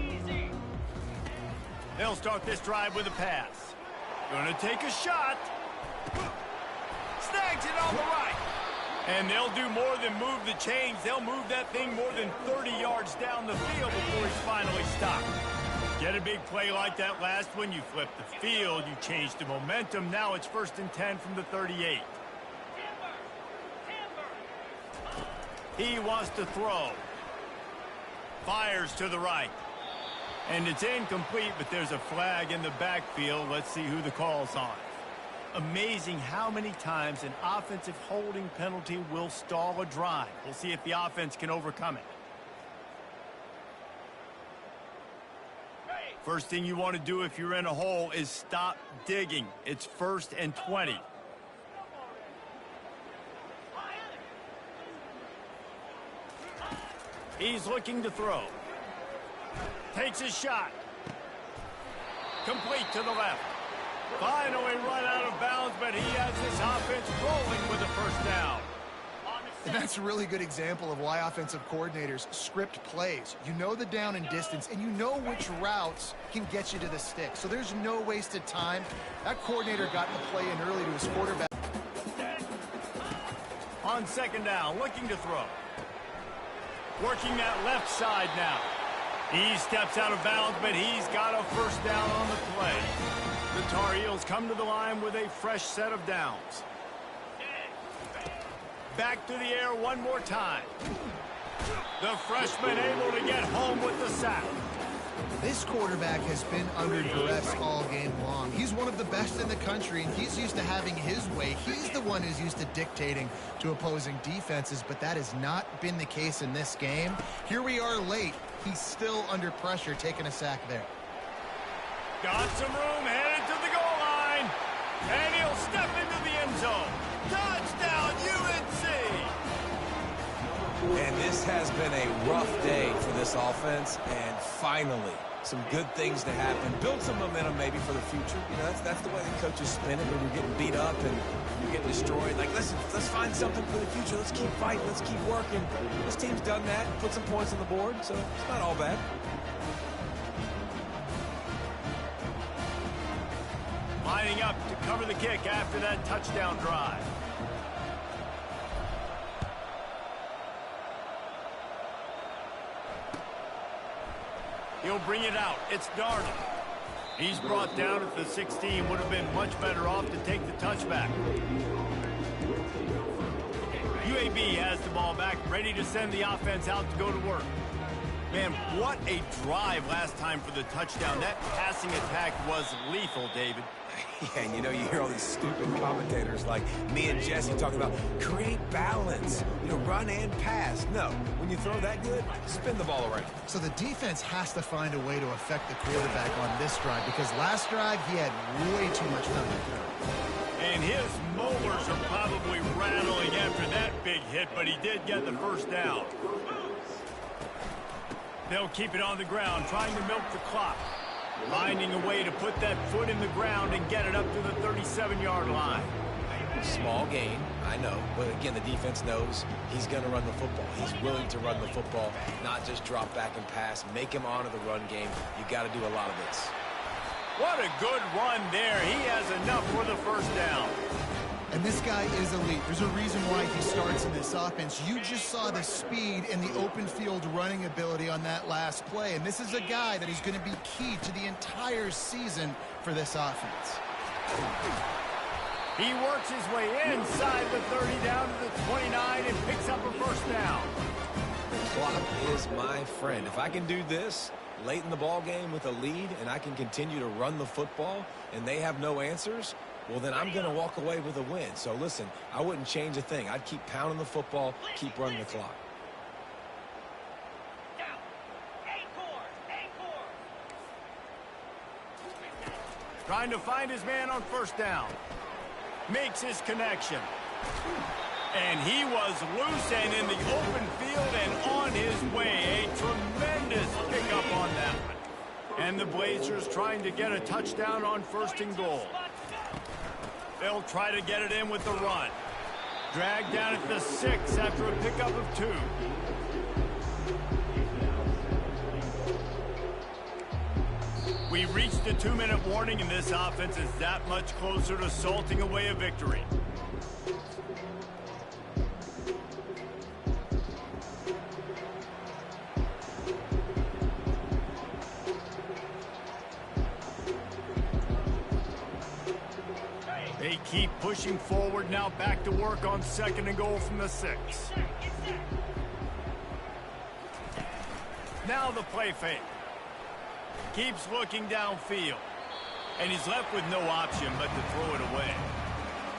They'll start this drive with a pass. Gonna take a shot. Snags it on the right. And they'll do more than move the chains. They'll move that thing more than 30 yards down the field before he's finally stopped. Get a big play like that last one, you flip the field, you change the momentum. Now it's 1st and 10 from the 38. He wants to throw. Fires to the right. And it's incomplete, but there's a flag in the backfield. Let's see who the call's on. Amazing how many times an offensive holding penalty will stall a drive. We'll see if the offense can overcome it. First thing you want to do if you're in a hole is stop digging. It's 1st and 20. He's looking to throw. Takes his shot. Complete to the left. Finally run out of bounds, but he has this offense rolling with a first down. And that's a really good example of why offensive coordinators script plays. You know the down and distance, and you know which routes can get you to the stick. So there's no wasted time. That coordinator got the play in early to his quarterback. On second down, looking to throw. Working that left side now. He steps out of bounds, but he's got a first down on the play. The Tar Heels come to the line with a fresh set of downs. Back to the air one more time. The freshman able to get home with the sack. This quarterback has been under duress all game long. He's one of the best in the country, and he's used to having his way. He's the one who's used to dictating to opposing defenses, but that has not been the case in this game. Here we are late. He's still under pressure, taking a sack there. Got some room, headed to the goal line. And he'll step into the end zone. Touchdown, UNC! And this has been a rough day for this offense, and finally, some good things to happen. Build some momentum maybe for the future. You know, that's the way the coaches spin it when you're getting beat up and you're getting destroyed. Like, let's find something for the future. Let's keep fighting. Let's keep working. This team's done that, put some points on the board, so it's not all bad. Lining up to cover the kick after that touchdown drive. He'll bring it out. It's Darnold. He's brought down at the 16. Would have been much better off to take the touchback. UAB has the ball back, ready to send the offense out to go to work. Man, what a drive last time for the touchdown. That passing attack was lethal, David. Yeah, and you hear all these stupid commentators like me and Jesse talking about create balance, run and pass. No, when you throw that good, spin the ball around. So the defense has to find a way to affect the quarterback on this drive because last drive he had way too much time to throw. And his molars are probably rattling after that big hit, but he did get the first down. They'll keep it on the ground, trying to milk the clock. Finding a way to put that foot in the ground and get it up to the 37-yard line. Small gain, I know. But again, the defense knows he's going to run the football. He's willing to run the football, not just drop back and pass. Make him honor the run game. You got to do a lot of this. What a good run there. He has enough for the first down. And this guy is elite. There's a reason why he starts in this offense. You just saw the speed and the open field running ability on that last play. And this is a guy that is going to be key to the entire season for this offense. He works his way inside the 30 down to the 29 and picks up a first down. The clock is my friend. If I can do this late in the ball game with a lead and I can continue to run the football and they have no answers, well, then I'm going to walk away with a win. So, listen, I wouldn't change a thing. I'd keep pounding the football, keep running the clock. Trying to find his man on first down. Makes his connection. And he was loose and in the open field and on his way. A tremendous pickup on that one. And the Blazers trying to get a touchdown on first and goal. They'll try to get it in with the run. Dragged down at the 6 after a pickup of 2. We reached the 2-minute warning, and this offense is that much closer to salting away a victory. They keep pushing forward, now back to work on second and goal from the 6. Now the play fake. Keeps looking downfield. And he's left with no option but to throw it away.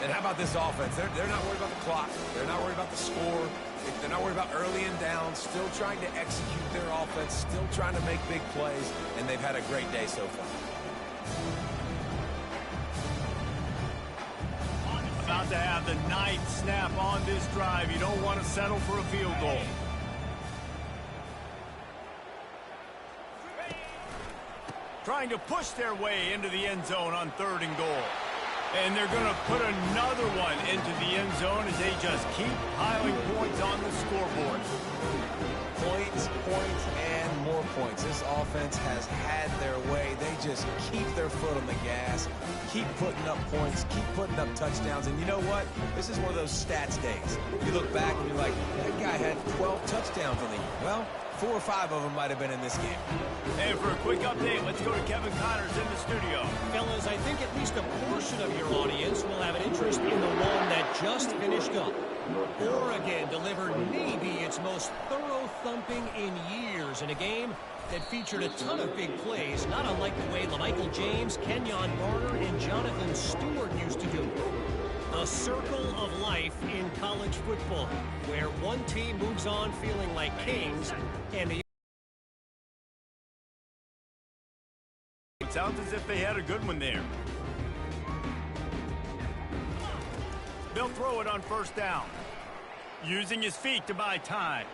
And how about this offense? They're not worried about the clock. They're not worried about the score. They're not worried about early and down. Still trying to execute their offense. Still trying to make big plays. And they've had a great day so far. About to have the 9th snap on this drive. You don't want to settle for a field goal. Trying to push their way into the end zone on third and goal. And they're going to put another one into the end zone as they just keep piling points on the scoreboard. Points, and more points. This offense has had their way. They just keep their foot on the gas, keep putting up points, keep putting up touchdowns. And you know what? This is one of those stats days. You look back and you're like, that guy had 12 touchdowns on the year. Well, 4 or 5 of them might have been in this game. And for a quick update, let's go to Kevin Connors in the studio. Fellas, I think at least a portion of your audience will have an interest in the one that just finished up. Oregon delivered maybe its most thorough thumping in years in a game that featured a ton of big plays, not unlike the way LaMichael James, Kenyon Barner, and Jonathan Stewart used to do it. A circle of life in college football, where one team moves on feeling like kings, and the It sounds as if they had a good one there. They'll throw it on first down. Using his feet to buy time.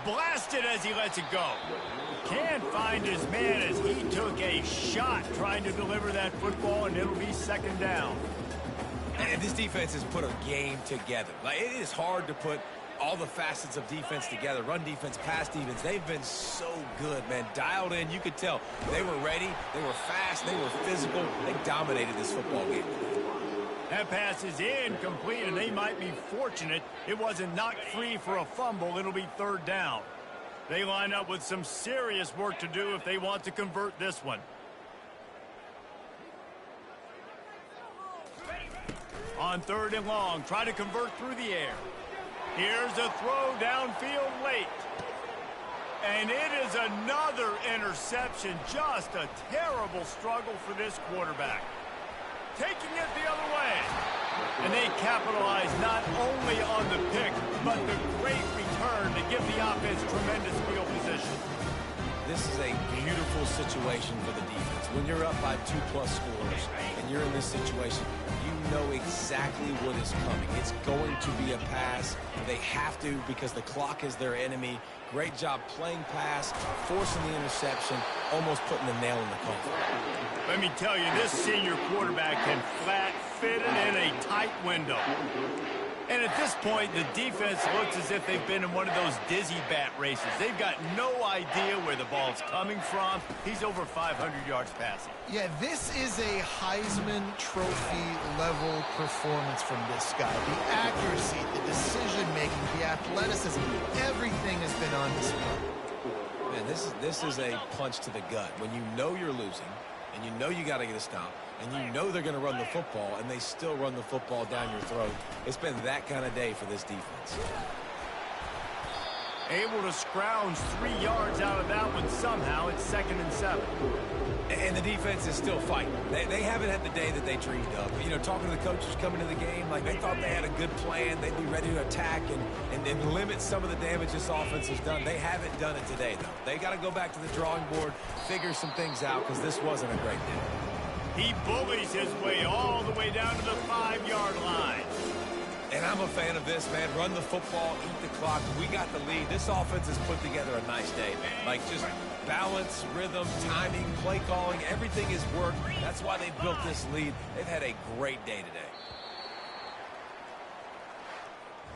Blasted as he lets it go. Can't find his man as he took a shot trying to deliver that football, and it'll be second down. And this defense has put a game together. Like, it is hard to put all the facets of defense together. Run defense, pass defense. They've been so good, man. Dialed in. You could tell they were ready. They were fast. They were physical. They dominated this football game. That pass is incomplete, and they might be fortunate it wasn't knocked free for a fumble. It'll be third down. They line up with some serious work to do if they want to convert this one. On third and long, try to convert through the air. Here's a throw downfield late. And it is another interception. Just a terrible struggle for this quarterback. Taking it the other way. And they capitalize not only on the pick, but the great return to give the offense tremendous field position. This is a beautiful situation for the defense. When you're up by 2+ scores and you're in this situation, you know exactly what is coming. It's going to be a pass. They have to because the clock is their enemy. Great job playing pass, forcing the interception, almost putting the nail in the coffin. Let me tell you, this senior quarterback can flat fit it in a tight window. And at this point, the defense looks as if they've been in one of those dizzy bat races. They've got no idea where the ball's coming from. He's over 500 yards passing. Yeah, this is a Heisman Trophy level performance from this guy. The accuracy, the decision-making, the athleticism, everything has been on display. Man, this is a punch to the gut. When you know you're losing, and you know you got to get a stop, and you know they're going to run the football, and they still run the football down your throat. It's been that kind of day for this defense. Able to scrounge 3 yards out of that one somehow. It's 2nd and 7. And the defense is still fighting. They haven't had the day that they dreamed of. You know, talking to the coaches coming to the game, like they thought they had a good plan. They'd be ready to attack and limit some of the damage this offense has done. They haven't done it today, though. They got to go back to the drawing board, figure some things out, because this wasn't a great day. He bullies his way all the way down to the 5-yard line. And I'm a fan of this, man. Run the football, eat the clock. We got the lead. This offense has put together a nice day, man. Like, just balance, rhythm, timing, play calling, everything has worked. That's why they built this lead. They've had a great day today.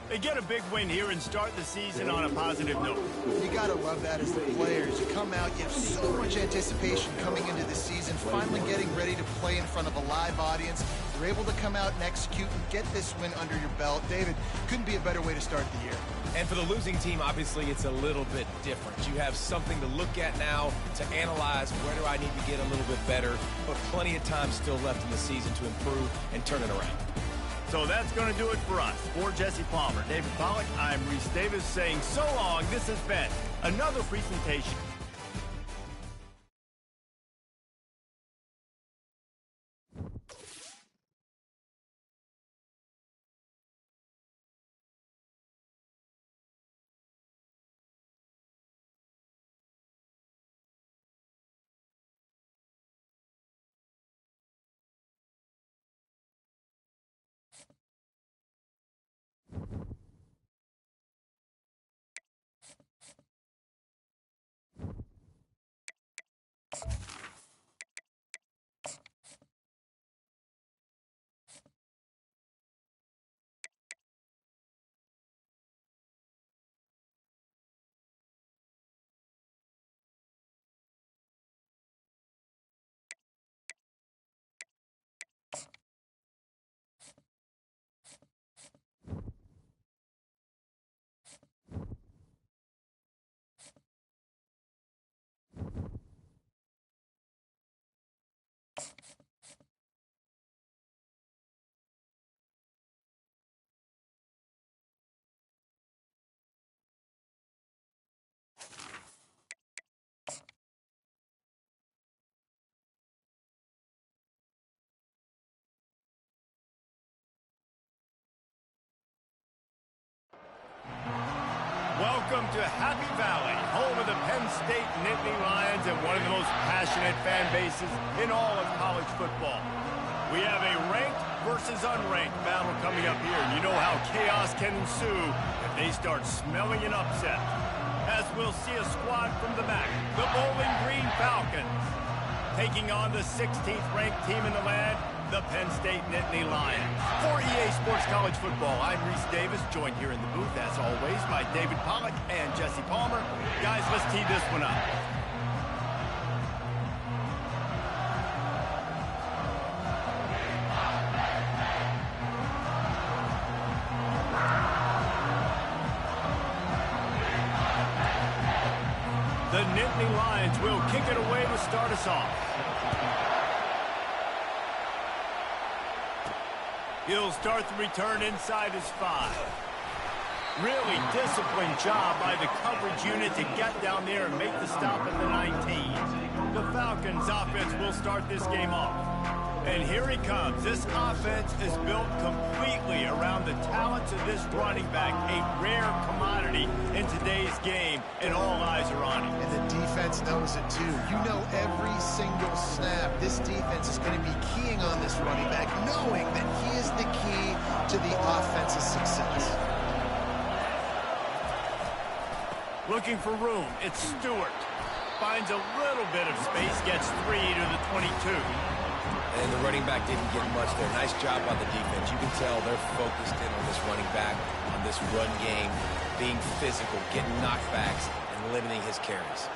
They get a big win here and start the season on a positive note. You got to love that as the players. You come out, you have so much anticipation coming into the season, finally getting ready to play in front of a live audience. You're able to come out and execute and get this win under your belt. David, couldn't be a better way to start the year. And for the losing team, obviously, it's a little bit different. You have something to look at now to analyze where do I need to get a little bit better, but plenty of time still left in the season to improve and turn it around. So that's going to do it for us. For Jesse Palmer, David Pollack, I'm Reese Davis saying so long. This has been another presentation. Welcome to Happy Valley, home of the Penn State Nittany Lions and one of the most passionate fan bases in all of college football. We have a ranked versus unranked battle coming up here, and you know how chaos can ensue if they start smelling an upset. As we'll see a squad from the MAC, the Bowling Green Falcons, taking on the 16th ranked team in the land, the Penn State Nittany Lions. For EA Sports College Football, I'm Reese Davis, joined here in the booth, as always, by David Pollack and Jesse Palmer. Guys, let's tee this one up. The Nittany Lions will kick it away to start us off. He'll start the return inside his 5. Really disciplined job by the coverage unit to get down there and make the stop at the 19. The Falcons offense will start this game off. And here he comes. This offense is built completely around the talents of this running back, a rare commodity in today's game, and all eyes are on him. And the defense knows it too. You know every single snap, this defense is going to be keying on this running back, knowing that he is the key to the offense's success. Looking for room, it's Stewart. Finds a little bit of space, gets 3 to the 22. And the running back didn't get much there. Nice job on the defense. You can tell they're focused in on this running back, on this run game, being physical, getting knockbacks, and limiting his carries.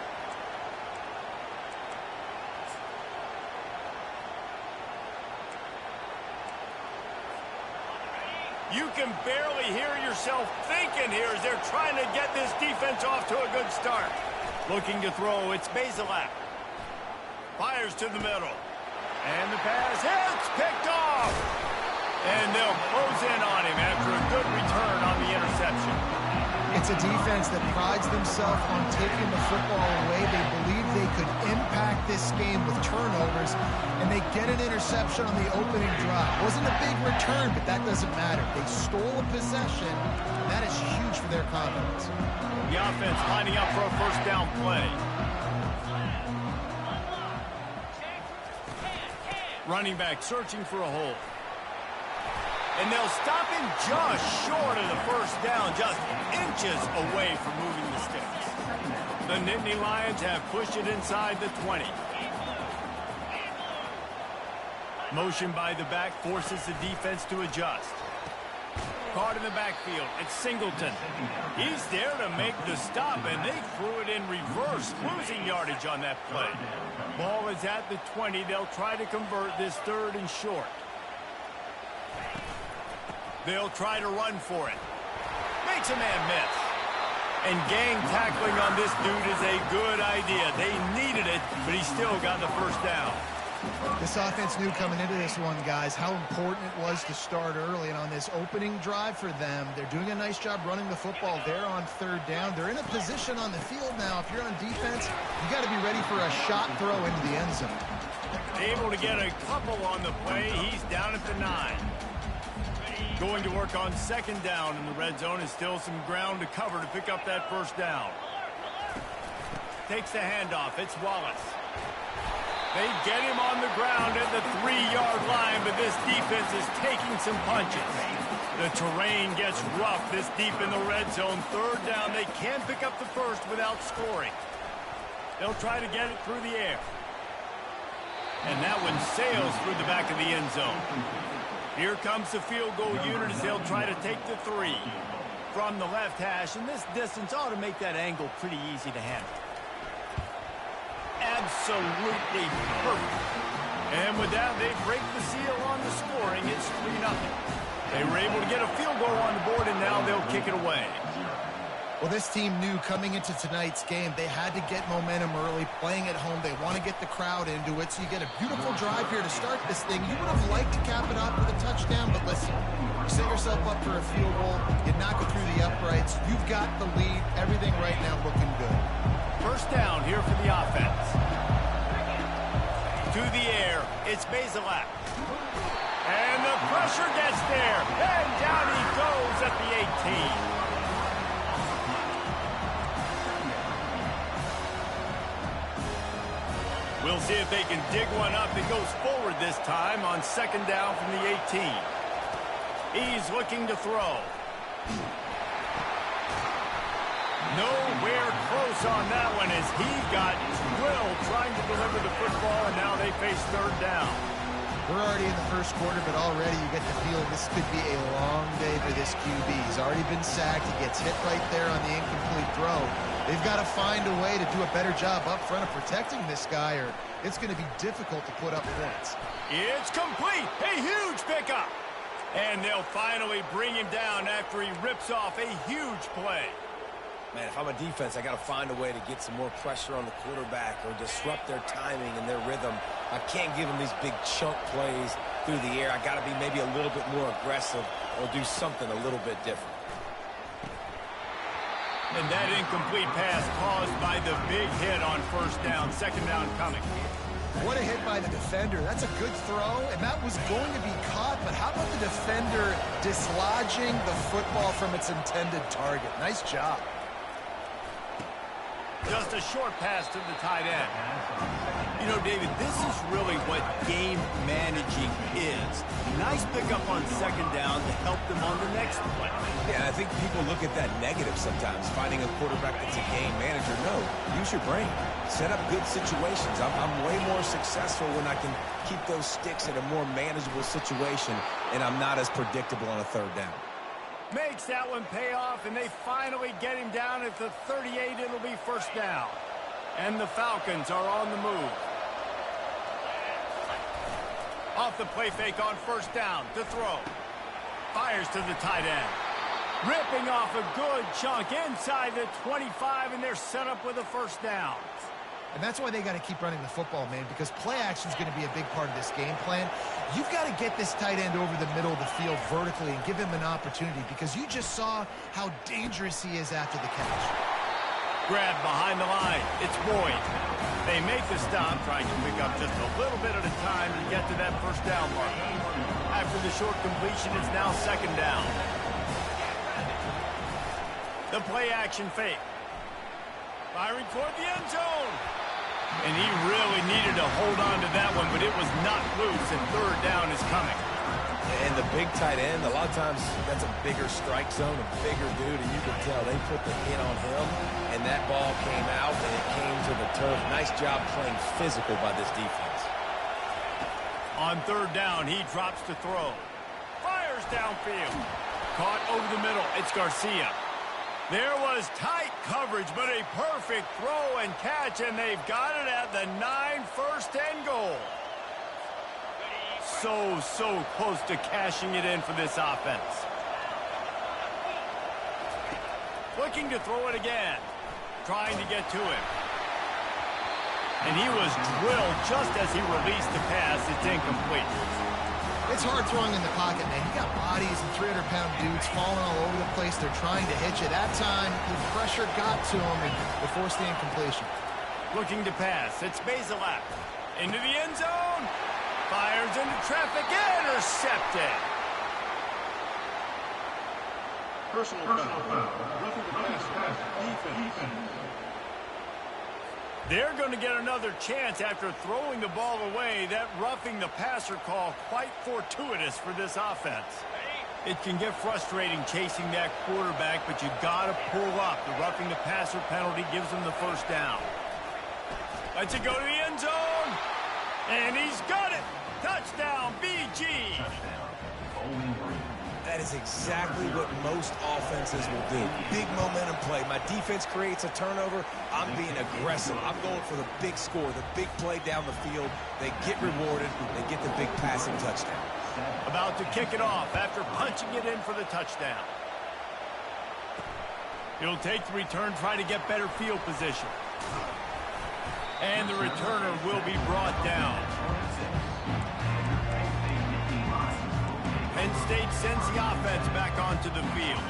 You can barely hear yourself thinking here as they're trying to get this defense off to a good start. Looking to throw, it's Bazelak. Fires to the middle. And the pass hits, picked off. And they'll close in on him after a good return on the interception. It's a defense that prides themselves on taking the football away. They believe they could impact this game with turnovers, and they get an interception on the opening drive. Wasn't a big return, but that doesn't matter. They stole a possession, and that is huge for their confidence. The offense lining up for a first down play. Running back searching for a hole. And they'll stop him just short of the first down, just inches away from moving the sticks. The Nittany Lions have pushed it inside the 20. Motion by the back forces the defense to adjust. Caught in the backfield, it's Singleton. He's there to make the stop, and they threw it in reverse, losing yardage on that play. Ball is at the 20. They'll try to convert this 3rd and short. They'll try to run for it. Makes a man miss. And gang tackling on this dude is a good idea. They needed it, but he still got the first down. This offense knew coming into this one, guys, how important it was to start early. And on this opening drive for them, they're doing a nice job running the football there on 3rd down. They're in a position on the field now. If you're on defense, you got to be ready for a shot throw into the end zone. Able to get a couple on the play. He's down at the 9. Going to work on 2nd down in the red zone, and still some ground to cover to pick up that first down. Takes the handoff. It's Wallace. They get him on the ground at the 3-yard line, but this defense is taking some punches. The terrain gets rough this deep in the red zone. 3rd down. They can pick up the first without scoring. They'll try to get it through the air. And that one sails through the back of the end zone. Here comes the field goal unit as they'll try to take the 3 from the left hash, and this distance ought to make that angle pretty easy to handle. Absolutely perfect. And with that, they break the seal on the scoring. It's 3-0. They were able to get a field goal on the board, and now they'll kick it away. Well, this team knew coming into tonight's game they had to get momentum early, playing at home. They want to get the crowd into it, so you get a beautiful drive here to start this thing. You would have liked to cap it off with a touchdown, but listen, you set yourself up for a field goal, you knock it through the uprights, you've got the lead, everything right now looking good. First down here for the offense. To the air, it's Bazelak. And the pressure gets there, and down he goes at the 18. We'll see if they can dig one up. It goes forward this time on 2nd down from the 18. He's looking to throw. Nowhere close on that one as he got drilled trying to deliver the football, and now they face 3rd down. We're already in the first quarter, but already you get the feeling this could be a long day for this QB. He's already been sacked. He gets hit right there on the incomplete throw. They've got to find a way to do a better job up front of protecting this guy, or it's going to be difficult to put up points. It's complete. A huge pickup. And they'll finally bring him down after he rips off a huge play. Man, if I'm a defense, I got to find a way to get some more pressure on the quarterback or disrupt their timing and their rhythm. I can't give them these big chunk plays through the air. I got to be maybe a little bit more aggressive or do something a little bit different. And that incomplete pass caused by the big hit on first down. Second down coming. What a hit by the defender. That's a good throw, and that was going to be caught, but how about the defender dislodging the football from its intended target? Nice job. Just a short pass to the tight end. You know, David, this is really what game managing is. Nice pickup on second down to help them on the next play. Yeah, I think people look at that negative sometimes, finding a quarterback that's a game manager. No, use your brain. Set up good situations. I'm way more successful when I can keep those sticks in a more manageable situation, and I'm not as predictable on a third down. Makes that one pay off, and they finally get him down at the 38. It'll be first down. And the Falcons are on the move. Off the play fake on first down to throw. Fires to the tight end. Ripping off a good chunk inside the 25, and they're set up with a first down. And that's why they got to keep running the football, man, because play action is going to be a big part of this game plan. You've got to get this tight end over the middle of the field vertically and give him an opportunity, because you just saw how dangerous he is after the catch. Grab behind the line. It's Boyd. They make the stop, trying to pick up just a little bit at a time to get to that first down mark. After the short completion, it's now second down. The play action fake. Firing toward the end zone. And he really needed to hold on to that one, but it was not loose, and third down is coming. And the big tight end, a lot of times that's a bigger strike zone, a bigger dude, and you can tell they put the hit on him, and that ball came out, and it came to the turf. Nice job playing physical by this defense. On third down, he drops to throw. Fires downfield. Caught over the middle. It's Garcia. There was tight coverage, but a perfect throw and catch, and they've got it at the 9, first and goal. So close to cashing it in for this offense. Looking to throw it again. Trying to get to him. And he was drilled just as he released the pass. It's incomplete. It's hard throwing in the pocket, man. You got bodies and 300-pound dudes falling all over the place. They're trying to hit you. That time, the pressure got to him, and they forced the incompletion. Looking to pass. It's Bazelak. Into the end zone. Fires into traffic. Intercepted. Personal foul. Roughing the pass. Defense. They're going to get another chance after throwing the ball away. That roughing the passer call quite fortuitous for this offense. It can get frustrating chasing that quarterback, but you got to pull up. The roughing the passer penalty gives them the first down. Lets it go to the end zone. And he's got it. Touchdown, BG. That is exactly what most offenses will do. Big momentum play. My defense creates a turnover. I'm being aggressive. I'm going for the big score, the big play down the field. They get rewarded. They get the big passing touchdown. About to kick it off after punching it in for the touchdown. He'll take the return, try to get better field position. And the returner will be brought down. Penn State sends the offense back onto the field.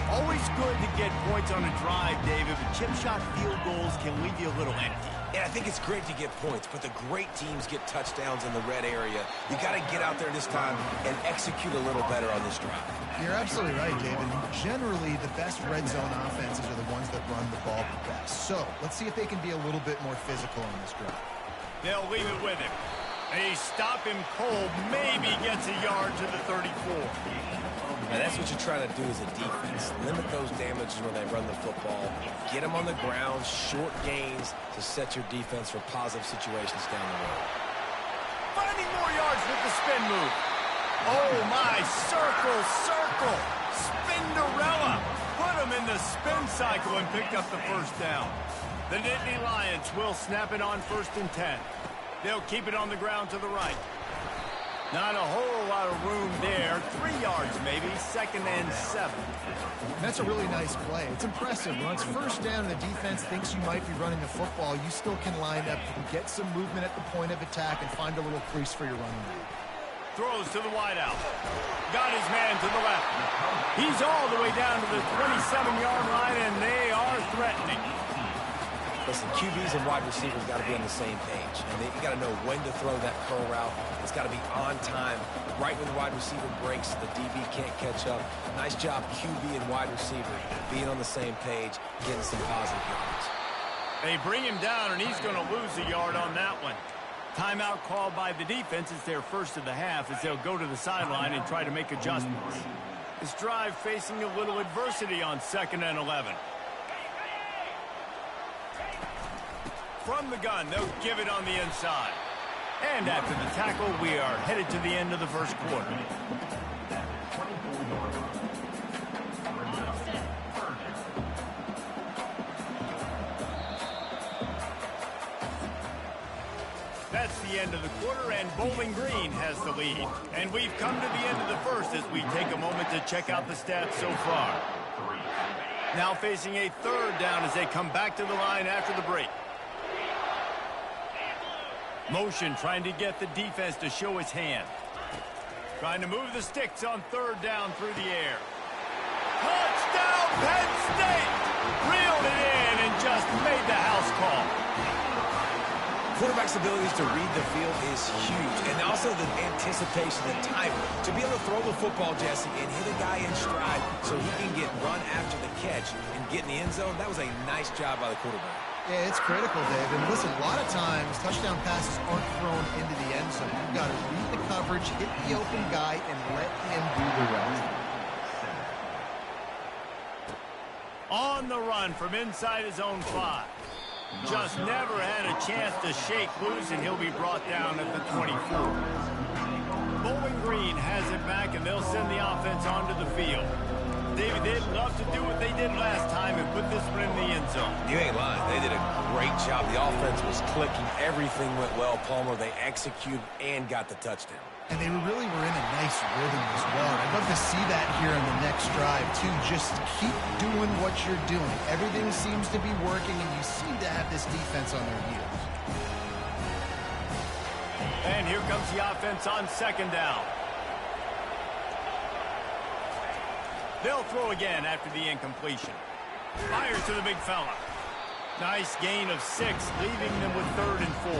Always good to get points on a drive, David, but chip shot field goals can leave you a little empty. And I think it's great to get points, but the great teams get touchdowns in the red area. You got to get out there this time and execute a little better on this drive. You're absolutely right, David. Generally, the best red zone offenses are the ones that run the ball the best. So, let's see if they can be a little bit more physical on this drive. They'll leave it with him. They stop him cold, maybe gets a yard to the 34. Now that's what you're trying to do as a defense. Limit those damages when they run the football. Get them on the ground, short gains to set your defense for positive situations down the road. Finding more yards with the spin move. Oh my, circle. Spinderella. Put him in the spin cycle and picked up the first down. The Nittany Lions will snap it on 1st and 10. They'll keep it on the ground to the right. Not a whole lot of room there. 3 yards maybe, 2nd and 7. That's a really nice play. It's impressive. When it's first down and the defense thinks you might be running the football, you still can line up and get some movement at the point of attack and find a little crease for your running back. Throws to the wideout. Got his man to the left. He's all the way down to the 27-yard line, and they are threatening. Listen, QBs and wide receivers got to be on the same page. And you got to know when to throw that curl route. It's got to be on time. Right when the wide receiver breaks, the DB can't catch up. Nice job, QB and wide receiver, being on the same page, getting some positive yards. They bring him down, and he's going to lose a yard on that one. Timeout called by the defense. It's their first of the half as they'll go to the sideline and try to make adjustments. This drive facing a little adversity on 2nd and 11. From the gun, they'll give it on the inside. And after the tackle, we are headed to the end of the first quarter. That's the end of the quarter, and Bowling Green has the lead. And we've come to the end of the first as we take a moment to check out the stats so far. Now facing a 3rd down as they come back to the line after the break. Motion trying to get the defense to show his hand. Trying to move the sticks on 3rd down through the air. Touchdown, Penn State! Reeled it in and just made the house call. Quarterback's abilities to read the field is huge, and also the anticipation, the time to be able to throw the football, Jesse, and hit a guy in stride so he can get run after the catch and get in the end zone. That was a nice job by the quarterback. Yeah, it's critical, Dave. And listen, a lot of times touchdown passes aren't thrown into the end zone. You've got to read the coverage, hit the open guy, and let him do the rest. On the run from inside his own 5. Just never had a chance to shake loose, and he'll be brought down at the 24. Bowling Green has it back, and they'll send the offense onto the field. David, they'd love to do what they did last time and put this one in the end zone. You ain't lying. They did a great job. The offense was clicking. Everything went well, Palmer. They executed and got the touchdown. And they really were in a nice rhythm as well. And I'd love to see that here in the next drive, too. Just keep doing what you're doing. Everything seems to be working, and you seem to have this defense on their heels. And here comes the offense on 2nd down. They'll throw again after the incompletion. Fires to the big fella. Nice gain of 6, leaving them with 3rd and 4.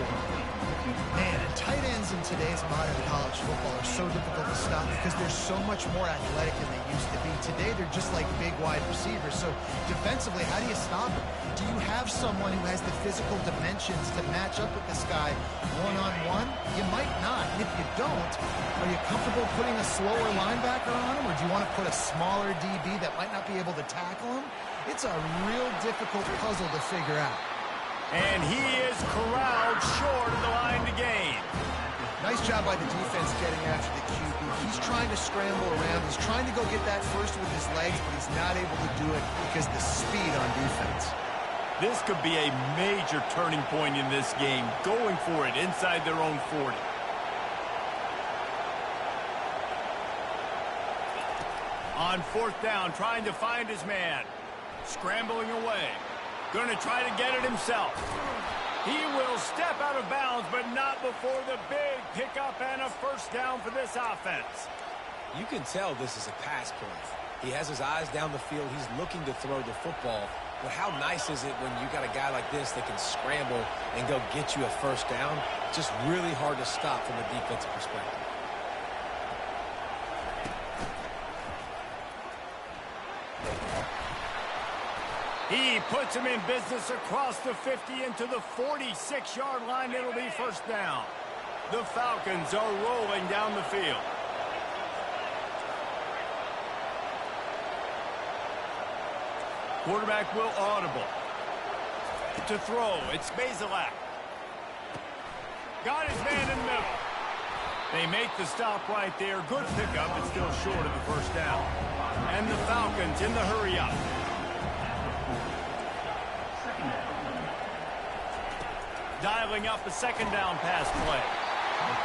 Man, and tight ends in today's modern college football are so difficult to stop because they're so much more athletic than they used to be. Today, they're just like big wide receivers. So defensively, how do you stop them? Do you have someone who has the physical dimensions to match up with this guy one-on-one? You might not. And if you don't, are you comfortable putting a slower linebacker on him, or do you want to put a smaller DB that might not be able to tackle him? It's a real difficult puzzle to figure out. And he is corralled short of the line to gain. Nice job by the defense getting after the QB. He's trying to scramble around. He's trying to go get that first with his legs, but he's not able to do it because of the speed on defense. This could be a major turning point in this game, going for it inside their own 40. On 4th down, trying to find his man. Scrambling away. Going to try to get it himself. He will step out of bounds, but not before the big pickup and a 1st down for this offense. You can tell this is a pass play. He has his eyes down the field. He's looking to throw the football. But how nice is it when you got a guy like this that can scramble and go get you a 1st down? Just really hard to stop from a defensive perspective. He puts him in business across the 50 into the 46-yard line. It'll be 1st down. The Falcons are rolling down the field. Quarterback will audible. To throw, it's Bazelak. Got his man in the middle. They make the stop right there. Good pickup, but still short of the 1st down. And the Falcons in the hurry-up. Dialing up a 2nd down pass play.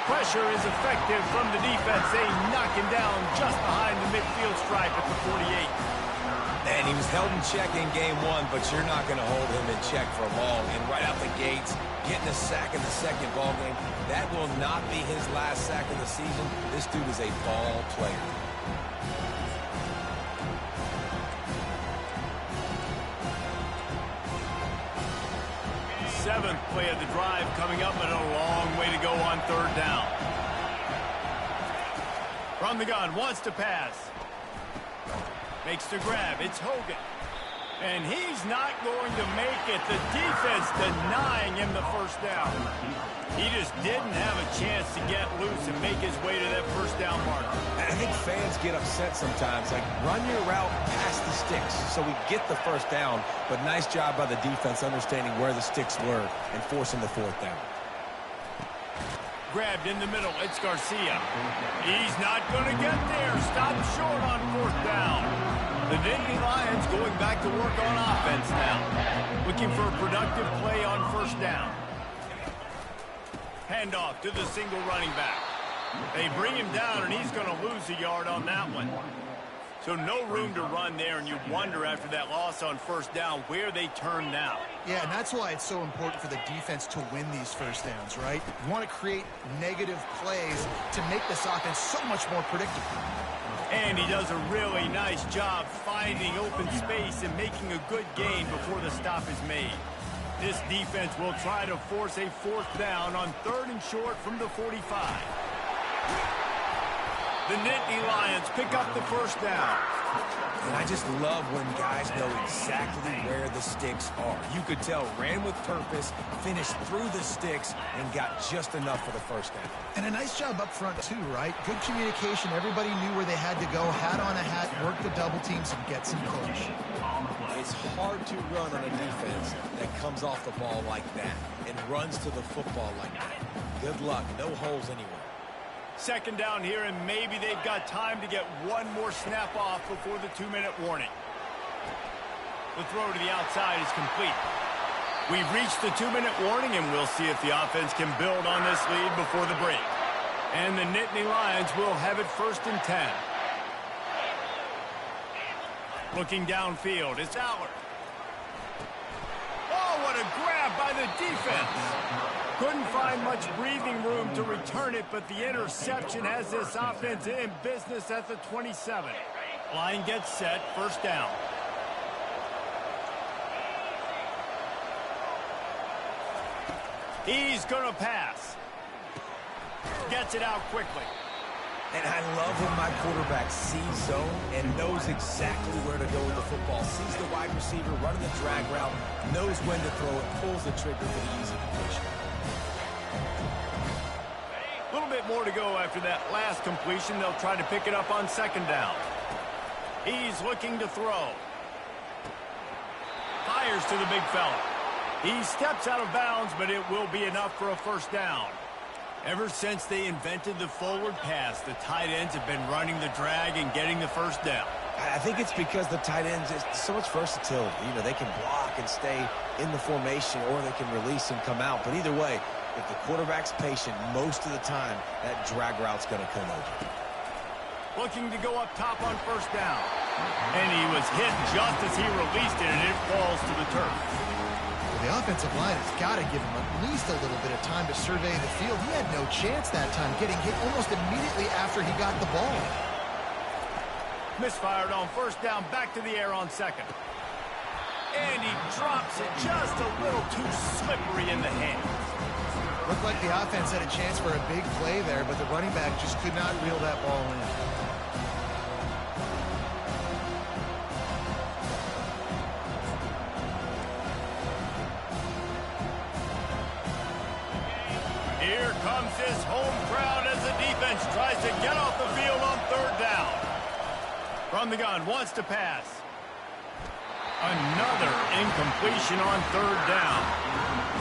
Pressure is effective from the defense. They knock him down just behind the midfield stripe at the 48. And he was held in check in game 1, but you're not going to hold him in check for long. And right out the gates, getting a sack in the 2nd ball game, that will not be his last sack of the season. This dude is a ball player. 7th play of the drive coming up, but a long way to go on 3rd down. From the gun, wants to pass. Makes the grab. It's Hogan. And he's not going to make it. The defense denying him the 1st down. He just didn't have a chance to get loose and make his way to that 1st down marker. And I think fans get upset sometimes. Like, run your route past the sticks so we get the 1st down. But nice job by the defense understanding where the sticks were and forcing the 4th down. Grabbed in the middle. It's Garcia. He's not going to get there. Stopped short on 4th down. The Dynasty Lions going back to work on offense now. Looking for a productive play on 1st down. Handoff to the single running back. They bring him down, and he's going to lose a yard on that one. So no room to run there, and you wonder after that loss on 1st down where they turn now. Yeah, and that's why it's so important for the defense to win these 1st downs, right? You want to create negative plays to make this offense so much more predictable. And he does a really nice job finding open space and making a good gain before the stop is made. This defense will try to force a 4th down on 3rd and short from the 45. The Nittany Lions pick up the 1st down. And I just love when guys know exactly where the sticks are. You could tell, ran with purpose, finished through the sticks, and got just enough for the 1st down. And a nice job up front, too, right? Good communication. Everybody knew where they had to go, hat on a hat, work the double teams, and get some push. It's hard to run on a defense that comes off the ball like that and runs to the football like that. Good luck. No holes anywhere. 2nd down here, and maybe they've got time to get one more snap off before the 2-minute warning. The throw to the outside is complete. We've reached the 2-minute warning, and we'll see if the offense can build on this lead before the break. And the Nittany Lions will have it 1st and 10. Looking downfield, it's Allard. Oh, what a grab by the defense. Couldn't find much breathing room to return it, but the interception has this offense in business at the 27. Line gets set, 1st down. He's going to pass. Gets it out quickly. And I love when my quarterback sees zone and knows exactly where to go with the football. Sees the wide receiver running the drag route, knows when to throw it, pulls the trigger for the easy completion. A little bit more to go after that last completion. They'll try to pick it up on 2nd down. He's looking to throw. Fires to the big fella. He steps out of bounds, but it will be enough for a 1st down. Ever since they invented the forward pass, the tight ends have been running the drag and getting the 1st down. I think it's because the tight ends, it's so much versatility. You know, they can block and stay in the formation, or they can release and come out. But either way, if the quarterback's patient most of the time, that drag route's going to come over. Looking to go up top on 1st down. And he was hit just as he released it, and it falls to the turf. The offensive line has got to give him at least a little bit of time to survey the field. He had no chance that time, getting hit almost immediately after he got the ball. Misfired on 1st down, back to the air on 2nd. And he drops it just a little too slippery in the hands. Looked like the offense had a chance for a big play there, but the running back just could not reel that ball in. Here comes his home crowd as the defense tries to get off the field on 3rd down. From the gun, wants to pass. Another incompletion on 3rd down.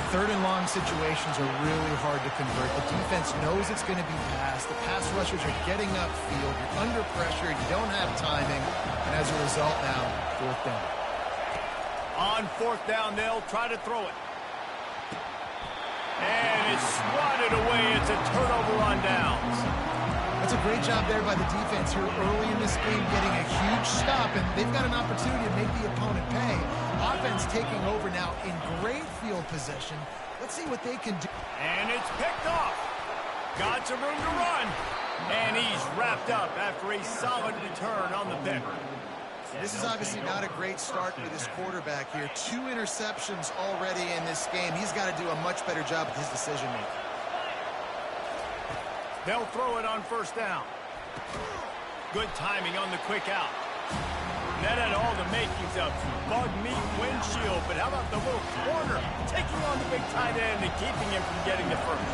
3rd and long situations are really hard to convert. The defense knows it's going to be passed. The pass rushers are getting upfield. You're under pressure. You don't have timing. And as a result now, 4th down. On 4th down, they'll try to throw it. And it's swatted away. It's a turnover on downs. That's a great job there by the defense here early in this game, getting a huge stop, and they've got an opportunity to make the opponent pay. Offense taking over now in great field possession. Let's see what they can do. And it's picked off. Got some room to run. And he's wrapped up after a solid return on the pick. This is obviously not a great start for this quarterback here. 2 interceptions already in this game. He's got to do a much better job with his decision-making. They'll throw it on first down. Good timing on the quick out. That had all the makings of bug meat windshield, but how about the little corner taking on the big tight end and keeping him from getting the first?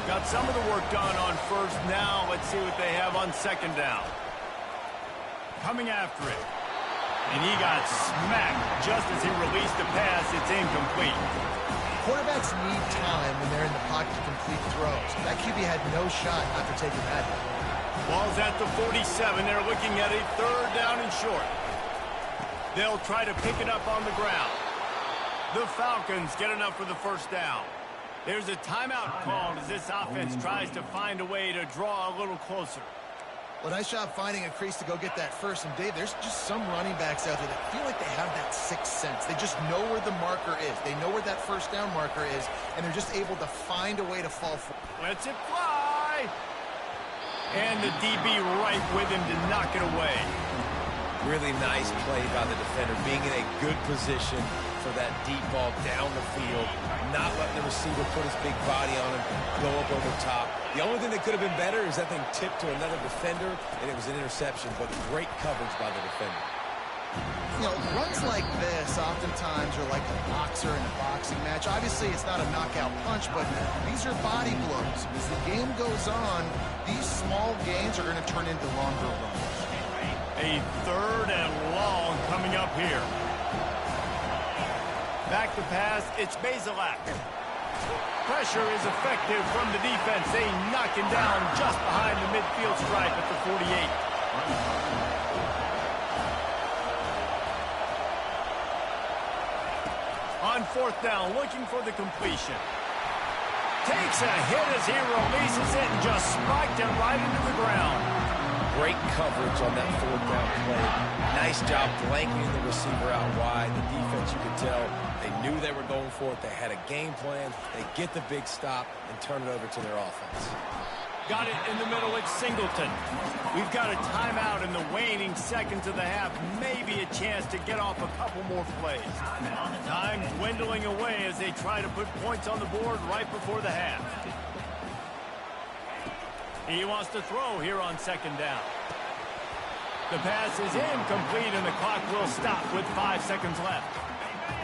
Got some of the work done on first. Now let's see what they have on second down. Coming after it. And he got smacked just as he released the pass. It's incomplete. Quarterbacks need time when they're in the pocket to complete throws. That QB had no shot after taking that hit. Ball's at the 47. They're looking at a third down and short. They'll try to pick it up on the ground. The Falcons get enough for the first down. There's a timeout called as this offense tries to find a way to draw a little closer. Well, nice job finding a crease to go get that first. And, Dave, there's just some running backs out there that feel like they have that sixth sense. They just know where the marker is. They know where that first down marker is, and they're just able to find a way to fall forward. Lets it fly. And the DB right with him to knock it away. Really nice play by the defender, being in a good position for that deep ball down the field, not letting the receiver put his big body on him, go up over top. The only thing that could have been better is that thing tipped to another defender, and it was an interception, but great coverage by the defender. You know, runs like this oftentimes are like a boxer in a boxing match. Obviously, it's not a knockout punch, but these are body blows. As the game goes on, these small gains are going to turn into longer runs. A third and long coming up here. Back to pass, it's Bazelak. Pressure is effective from the defense. They knock him down just behind the midfield stripe at the 48. On fourth down, looking for the completion. Takes a hit as he releases it and just spiked it right into the ground. Great coverage on that fourth down play. Nice job blanketing the receiver out wide. The defense, you could tell, they knew they were going for it. They had a game plan. They get the big stop and turn it over to their offense. Got it in the middle, it's Singleton. We've got a timeout in the waning seconds of the half. Maybe a chance to get off a couple more plays. Time dwindling away as they try to put points on the board right before the half. He wants to throw here on second down. The pass is incomplete, and the clock will stop with 5 seconds left.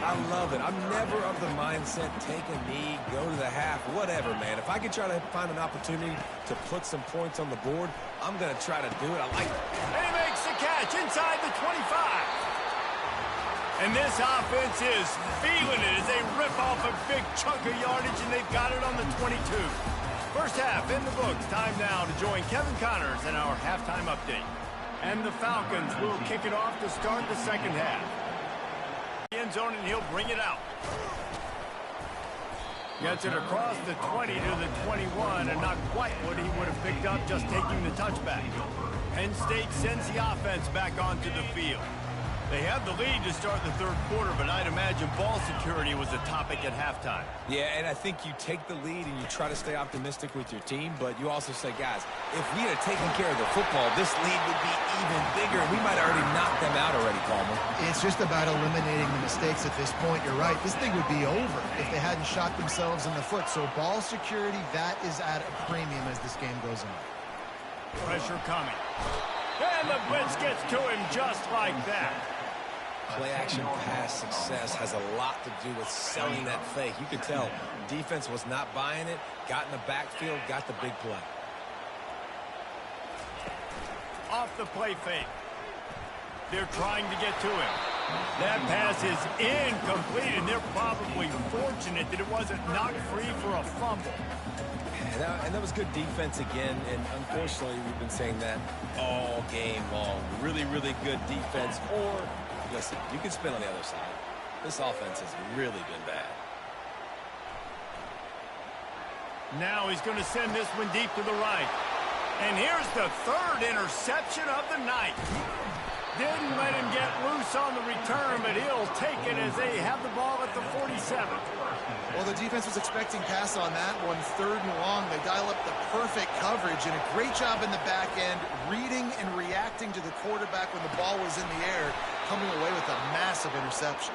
I love it. I'm never of the mindset, take a knee, go to the half, whatever, man. If I can try to find an opportunity to put some points on the board, I'm going to try to do it. I like it. And he makes the catch inside the 25. And this offense is feeling it as they rip off a big chunk of yardage, and they've got it on the 22. First half in the books. Time now to join Kevin Connors in our halftime update. And the Falcons will kick it off to start the second half. End zone, and he'll bring it out. Gets it across the 20 to the 21, and not quite what he would have picked up just taking the touchback. Penn State sends the offense back onto the field. They have the lead to start the third quarter, but I'd imagine ball security was a topic at halftime. Yeah, and I think you take the lead and you try to stay optimistic with your team, but you also say, guys, if we had taken care of the football, this lead would be even bigger. We might have already knocked them out already, Palmer. It's just about eliminating the mistakes at this point. You're right. This thing would be over if they hadn't shot themselves in the foot. So ball security, that is at a premium as this game goes on. Pressure coming. And the blitz gets to him just like that. Play-action pass success has a lot to do with selling that fake. You could tell defense was not buying it, got in the backfield, got the big play. Off the play fake. They're trying to get to him. That pass is incomplete, and they're probably fortunate that it wasn't knocked free for a fumble. And that was good defense again, and unfortunately we've been saying that all game long. Really, really good defense, or listen, you can spin on the other side. This offense has really been bad. Now he's going to send this one deep to the right. And here's the third interception of the night. Didn't let him get loose on the return, but he'll take it as they have the ball at the 47. Well, the defense was expecting pass on that one, 3rd and long. They dial up the perfect coverage and a great job in the back end, reading and reacting to the quarterback when the ball was in the air, coming away with a massive interception.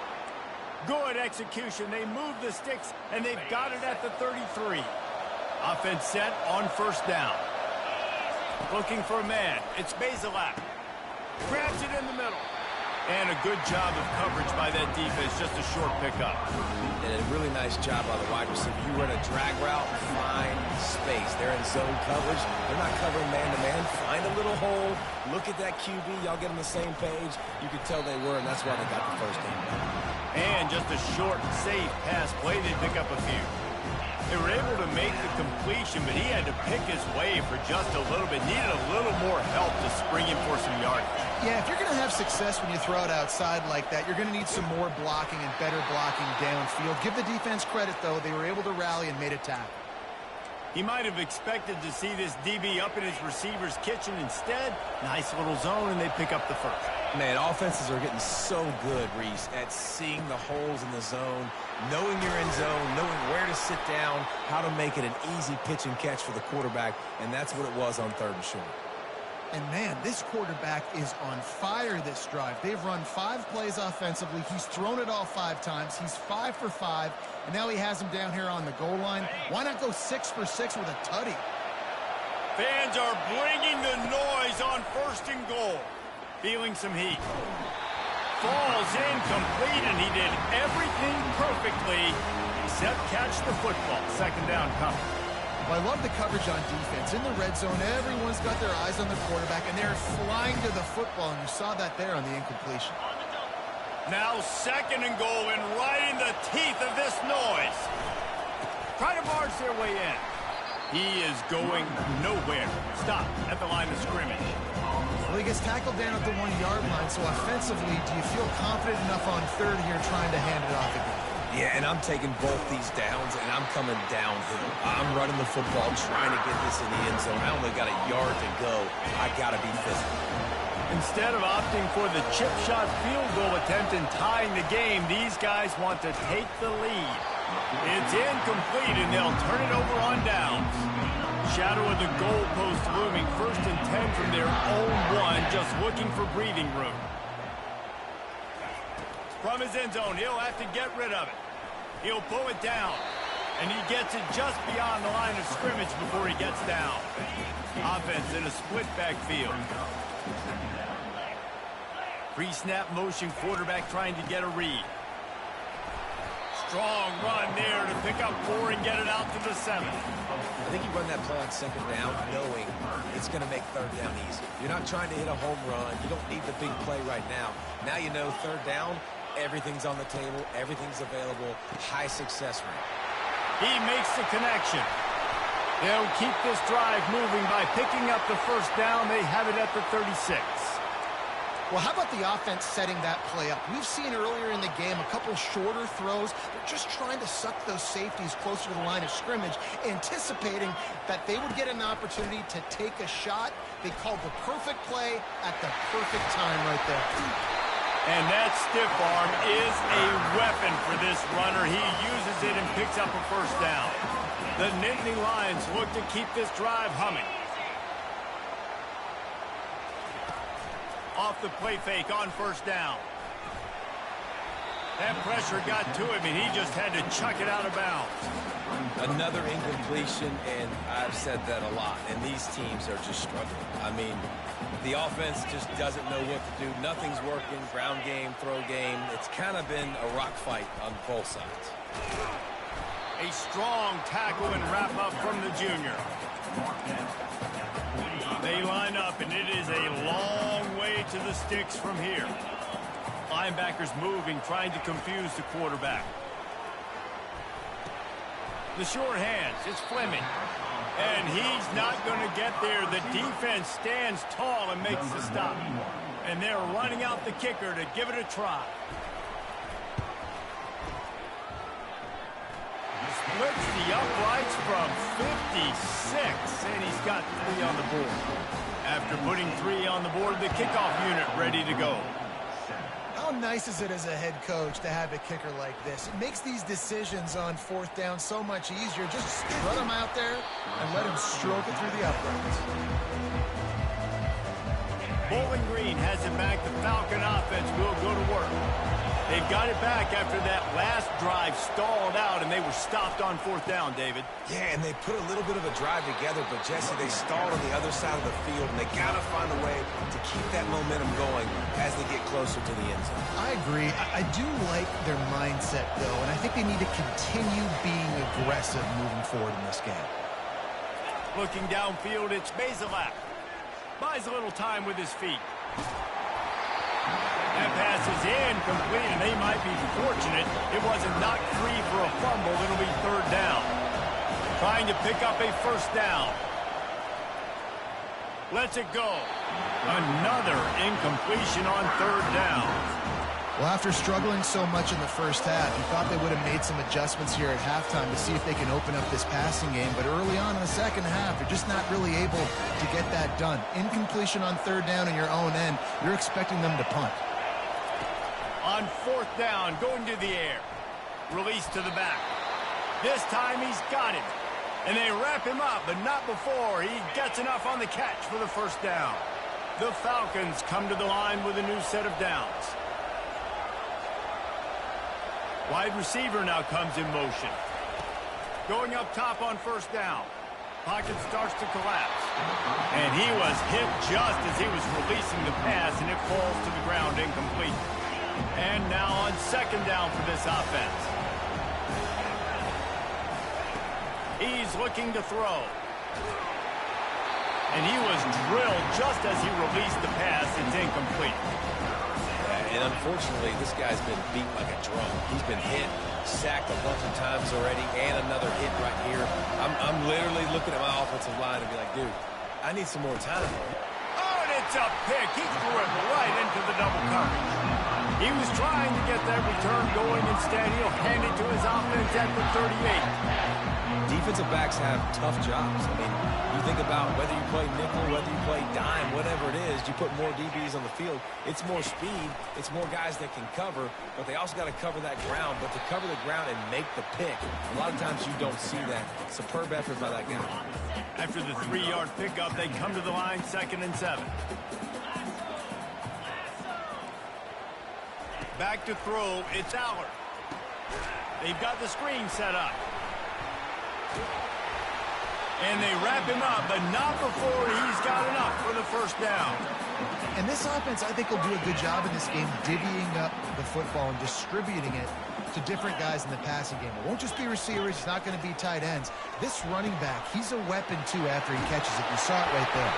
Good execution. They move the sticks, and they've got it at the 33. Offense set on 1st down. Looking for a man. It's Bazelak. Grabs it in the middle. And a good job of coverage by that defense. Just a short pickup. And a really nice job by the wide receiver. You run a drag route, find space. They're in zone coverage. They're not covering man-to-man. Find a little hole. Look at that QB. Y'all get on the same page. You could tell they were, and that's why they got the first down. And just a short, safe pass play. They pick up a few. They were able to make the completion, but he had to pick his way for just a little bit. Needed a little more help to spring him for some yardage. Yeah, if you're going to have success when you throw it outside like that, you're going to need some more blocking and better blocking downfield. Give the defense credit, though. They were able to rally and made a tackle. He might have expected to see this DB up in his receiver's kitchen. Instead, nice little zone, and they pick up the first. Man, offenses are getting so good, Reese, at seeing the holes in the zone, knowing you're in zone, knowing where to sit down, how to make it an easy pitch and catch for the quarterback, and that's what it was on 3rd and short. And, man, this quarterback is on fire this drive. They've run 5 plays offensively. He's thrown it all 5 times. He's 5 for 5, and now he has him down here on the goal line. Why not go 6 for 6 with a tutty? Fans are bringing the noise on 1st and goal. Feeling some heat. Falls incomplete, and he did everything perfectly except catch the football. 2nd down coming. Well, I love the coverage on defense. In the red zone, everyone's got their eyes on the quarterback, and they're flying to the football, and you saw that there on the incompletion. Now 2nd and goal, and right in the teeth of this noise. Trying to barge their way in. He is going nowhere. Stop at the line of scrimmage. Well, he gets tackled down at the 1-yard line, so offensively, do you feel confident enough on 3rd here trying to hand it off again? Yeah, and I'm taking both these downs, and I'm coming downhill. I'm running the football, trying to get this in the end zone. I only got a yard to go. I got to be physical. Instead of opting for the chip shot field goal attempt and tying the game, these guys want to take the lead. It's incomplete, and they'll turn it over on downs. Shadow of the goalpost looming. 1st and 10 from their own 1, just looking for breathing room. From his end zone, he'll have to get rid of it. He'll pull it down, and he gets it just beyond the line of scrimmage before he gets down. Offense in a split backfield. Pre-snap motion quarterback trying to get a read. Strong run there to pick up 4 and get it out to the 7. I think you run that play on 2nd down knowing it's going to make 3rd down easy. You're not trying to hit a home run. You don't need the big play right now. Now you know 3rd down, everything's on the table, everything's available, high success rate. He makes the connection. They'll keep this drive moving by picking up the 1st down. They have it at the 36. Well, how about the offense setting that play up? We've seen earlier in the game a couple shorter throws. They're just trying to suck those safeties closer to the line of scrimmage, anticipating that they would get an opportunity to take a shot. They called the perfect play at the perfect time right there. And that stiff arm is a weapon for this runner. He uses it and picks up a 1st down. The Nittany Lions look to keep this drive humming. Off the play fake on 1st down. That pressure got to him, and he just had to chuck it out of bounds. Another incompletion, and I've said that a lot, and these teams are just struggling. I mean, the offense just doesn't know what to do. Nothing's working, ground game, throw game. It's kind of been a rock fight on both sides. A strong tackle and wrap-up from the junior. They line up, and it is a long way to the sticks from here. Linebackers moving, trying to confuse the quarterback. The short hands, it's Fleming. And he's not going to get there. The defense stands tall and makes the stop. And they're running out the kicker to give it a try. Splits the uprights from 56, and he's got 3 on the board. After putting 3 on the board, the kickoff unit ready to go. How nice is it as a head coach to have a kicker like this? It makes these decisions on 4th down so much easier. Just strut him out there and let him stroke it through the uprights. Bowling Green has it back. The Falcon offense will go to work. They've got it back after that last drive stalled out, and they were stopped on 4th down, David. Yeah, and they put a little bit of a drive together, but, Jesse, they stalled on the other side of the field, and they got to find a way to keep that momentum going as they get closer to the end zone. I agree. I do like their mindset, though, and I think they need to continue being aggressive moving forward in this game. Looking downfield, it's Bazelak. Buys a little time with his feet. That pass is incomplete, and they might be fortunate it wasn't knocked free for a fumble. It'll be 3rd down. Trying to pick up a 1st down. Lets it go. Another incompletion on 3rd down. Well, after struggling so much in the first half, you thought they would have made some adjustments here at halftime to see if they can open up this passing game. But early on in the second half, they're just not really able to get that done. Incompletion on 3rd down in your own end, you're expecting them to punt. On 4th down, going to the air. Release to the back. This time he's got him. And they wrap him up, but not before he gets enough on the catch for the 1st down. The Falcons come to the line with a new set of downs. Wide receiver now comes in motion. Going up top on 1st down. Pocket starts to collapse. And he was hit just as he was releasing the pass, and it falls to the ground incomplete. And now on 2nd down for this offense. He's looking to throw. And he was drilled just as he released the pass. It's incomplete. And unfortunately, this guy's been beat like a drum. He's been hit, sacked a bunch of times already, and another hit right here. I'm literally looking at my offensive line and be like, dude, I need some more time. Oh, and it's a pick. He threw it right into the double coverage. He was trying to get that return going. Instead, he'll hand it to his offense at the 38. Defensive backs have tough jobs. I mean, you think about whether you play nickel, whether you play dime, whatever it is, you put more DBs on the field. It's more speed. It's more guys that can cover, but they also got to cover that ground. But to cover the ground and make the pick, a lot of times you don't see that. Superb effort by that guy. After the 3-yard pickup, they come to the line, 2nd and 7. Back to throw, it's Allard. They've got the screen set up. And they wrap him up, but not before he's got enough for the 1st down. And this offense, I think, will do a good job in this game divvying up the football and distributing it to different guys in the passing game. It won't just be receivers. It's not going to be tight ends. This running back, he's a weapon, too, after he catches it. You saw it right there.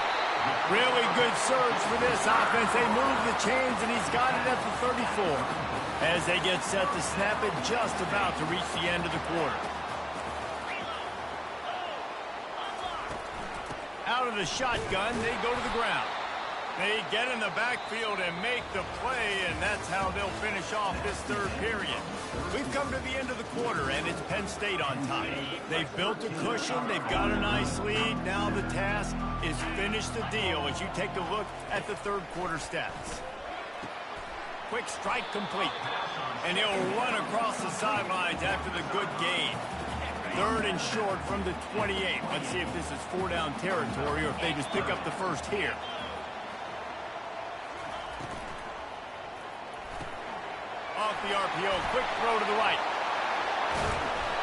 Really good surge for this offense. They move the chains, and he's got it at the 34. As they get set to snap it, just about to reach the end of the quarter. Out of the shotgun, they go to the ground. They get in the backfield and make the play, and that's how they'll finish off this 3rd period. We've come to the end of the quarter, and it's Penn State on top. They've built a cushion. They've got a nice lead. Now the task is finish the deal as you take a look at the 3rd quarter stats. Quick strike complete. And he'll run across the sidelines after the good gain. 3rd and short from the 28. Let's see if this is 4-down territory or if they just pick up the 1st here. Off the RPO, quick throw to the right.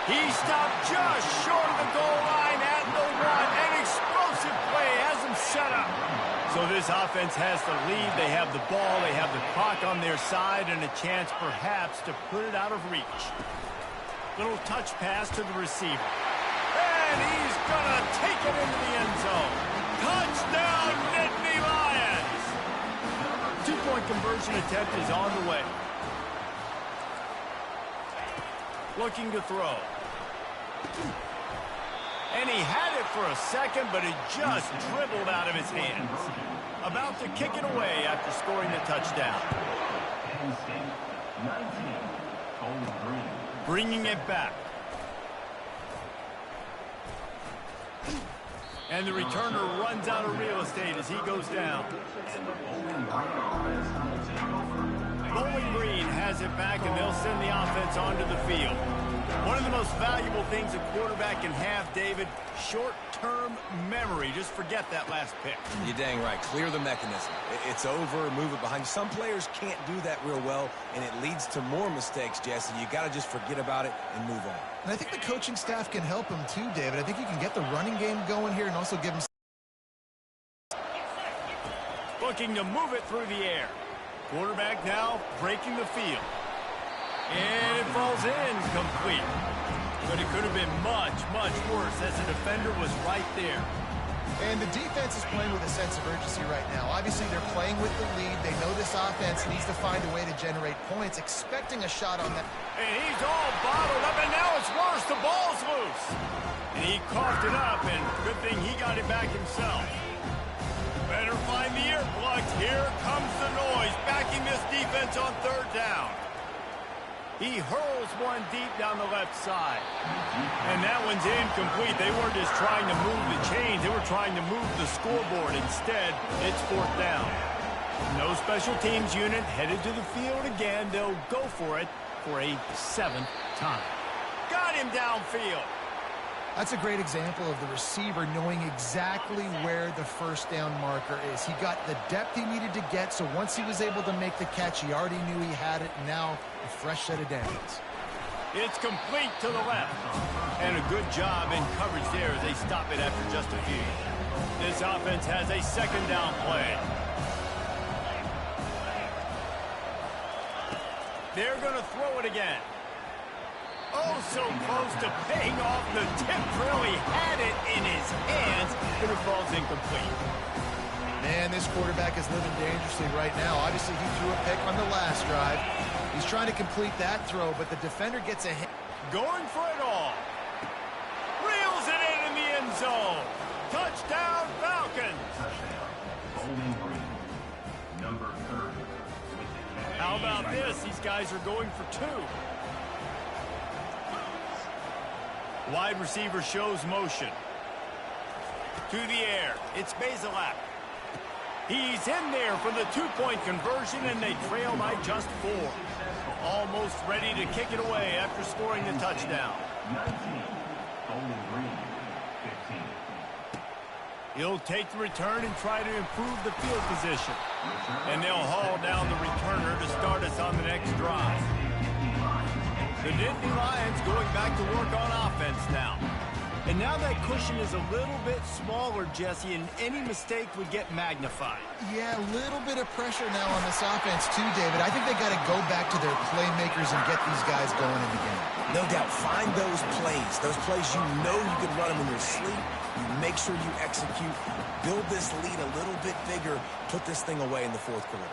He stopped just short of the goal line at the 1. An explosive play has him set up. So this offense has the lead. They have the ball. They have the clock on their side and a chance perhaps to put it out of reach. Little touch pass to the receiver. And he's going to take it into the end zone. Touchdown, Nittany Lions! 2-point conversion attempt is on the way. Looking to throw. And he had it for a second, but it just dribbled out of his hands. About to kick it away after scoring the touchdown. Bringing it back. And the returner runs out of real estate as he goes down. Bowling Green has it back, and they'll send the offense onto the field. One of the most valuable things a quarterback can have, David, short-term memory. Just forget that last pick. You're dang right. Clear the mechanism. It's over, move it behind. Some players can't do that real well, and it leads to more mistakes, Jesse. You got to just forget about it and move on. And I think the coaching staff can help him too, David. I think you can get the running game going here and also give him... Looking to move it through the air. Quarterback now breaking the field. And it falls in complete. But it could have been much, much worse as the defender was right there. And the defense is playing with a sense of urgency right now. Obviously, they're playing with the lead. They know this offense needs to find a way to generate points, expecting a shot on that. And he's all bottled up, and now it's worse. The ball's loose. And he coughed it up, and good thing he got it back himself. Better find the earplugs. Here comes the noise, backing this defense on third down. He hurls one deep down the left side. And that one's incomplete. They weren't just trying to move the chains. They were trying to move the scoreboard. Instead, it's fourth down. No special teams unit headed to the field again. They'll go for it for a seventh time. Got him downfield. That's a great example of the receiver knowing exactly where the first down marker is. He got the depth he needed to get, so once he was able to make the catch, he already knew he had it, and now a fresh set of downs. It's complete to the left. And a good job in coverage there as they stop it after just a few. This offense has a second down play. They're going to throw it again. Oh, so close to paying off the tip drill. He had it in his hands, but it falls incomplete. Man, this quarterback is living dangerously right now. Obviously, he threw a pick on the last drive. He's trying to complete that throw, but the defender gets a hit. Going for it all. Reels it in the end zone. Touchdown, Falcons. Bowling Green, number 30. How about this? These guys are going for two. Wide receiver shows motion. To the air. It's Bazelak. He's in there for the two-point conversion, and they trail by just 4. Almost ready to kick it away after scoring the touchdown. 19. Bowling Green, 15. He'll take the return and try to improve the field position. And they'll haul down the returner to start us on the next drive. The Dynasty Lions going back to work on offense now. And now that cushion is a little bit smaller, Jesse, and any mistake would get magnified. Yeah, a little bit of pressure now on this offense too, David. I think they got to go back to their playmakers and get these guys going in the game. No doubt. Find those plays you know you can run them in your sleep. You make sure you execute. Build this lead a little bit bigger. Put this thing away in the fourth quarter.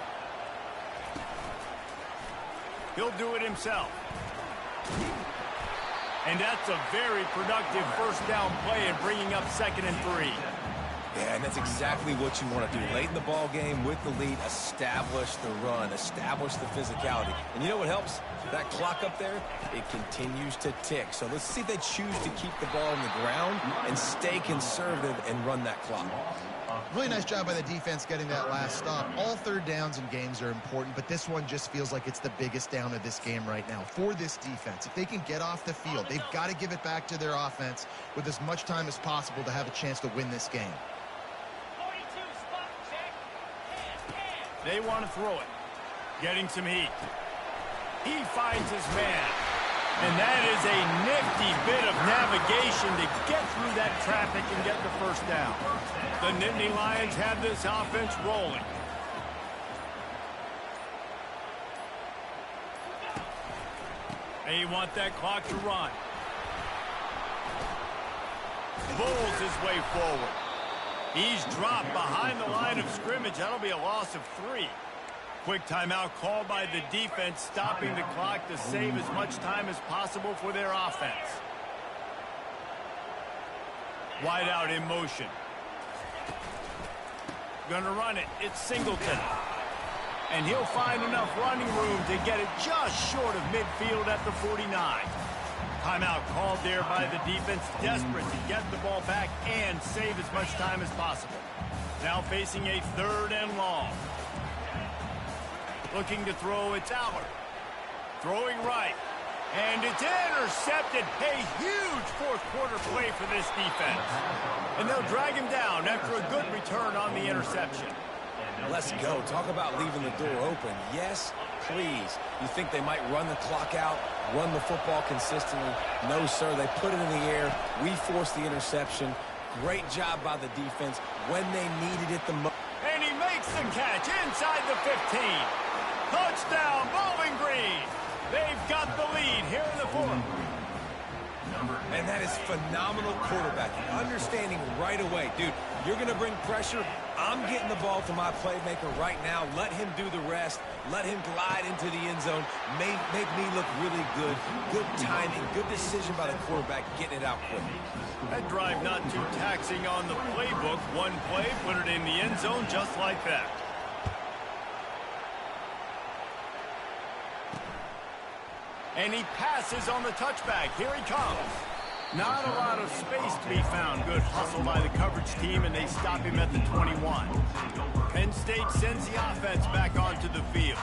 He'll do it himself. And that's a very productive first down play and bringing up 2nd and 3. Yeah, and that's exactly what you want to do. Late in the ball game with the lead, establish the run, establish the physicality. And you know what helps? That clock up there, it continues to tick. So let's see if they choose to keep the ball on the ground and stay conservative and run that clock. Really nice job by the defense getting that last stop. All third downs in games are important, but this one just feels like it's the biggest down of this game right now for this defense. If they can get off the field, they've got to give it back to their offense with as much time as possible to have a chance to win this game. They want to throw it. Getting some heat. He finds his man. And that is a nifty bit of navigation to get through that traffic and get the first down. The Nittany Lions have this offense rolling. They want that clock to run. Bowls his way forward. He's dropped behind the line of scrimmage. That'll be a loss of 3. Quick timeout called by the defense, stopping the clock to save as much time as possible for their offense. Wide out in motion. Gonna run it. It's Singleton. And he'll find enough running room to get it just short of midfield at the 49. Timeout called there by the defense, desperate to get the ball back and save as much time as possible. Now facing a 3rd and long. Looking to throw, it's Aller. Throwing right. And it's intercepted. A huge fourth quarter play for this defense. And they'll drag him down after a good return on the interception. Let's go. Talk about leaving the door open. Yes, please. You think they might run the clock out, run the football consistently? No, sir. They put it in the air. We forced the interception. Great job by the defense when they needed it the most. And he makes the catch inside the 15. Touchdown, Bowling Green. They've got the lead here in the 4th. And that is phenomenal quarterbacking. Understanding right away, dude, you're going to bring pressure. I'm getting the ball to my playmaker right now. Let him do the rest. Let him glide into the end zone. Make me look really good. Good timing. Good decision by the quarterback getting it out quick. That drive not too taxing on the playbook. One play, put it in the end zone just like that. And he passes on the touchback. Here he comes. Not a lot of space to be found. Good hustle by the coverage team, and they stop him at the 21. Penn State sends the offense back onto the field.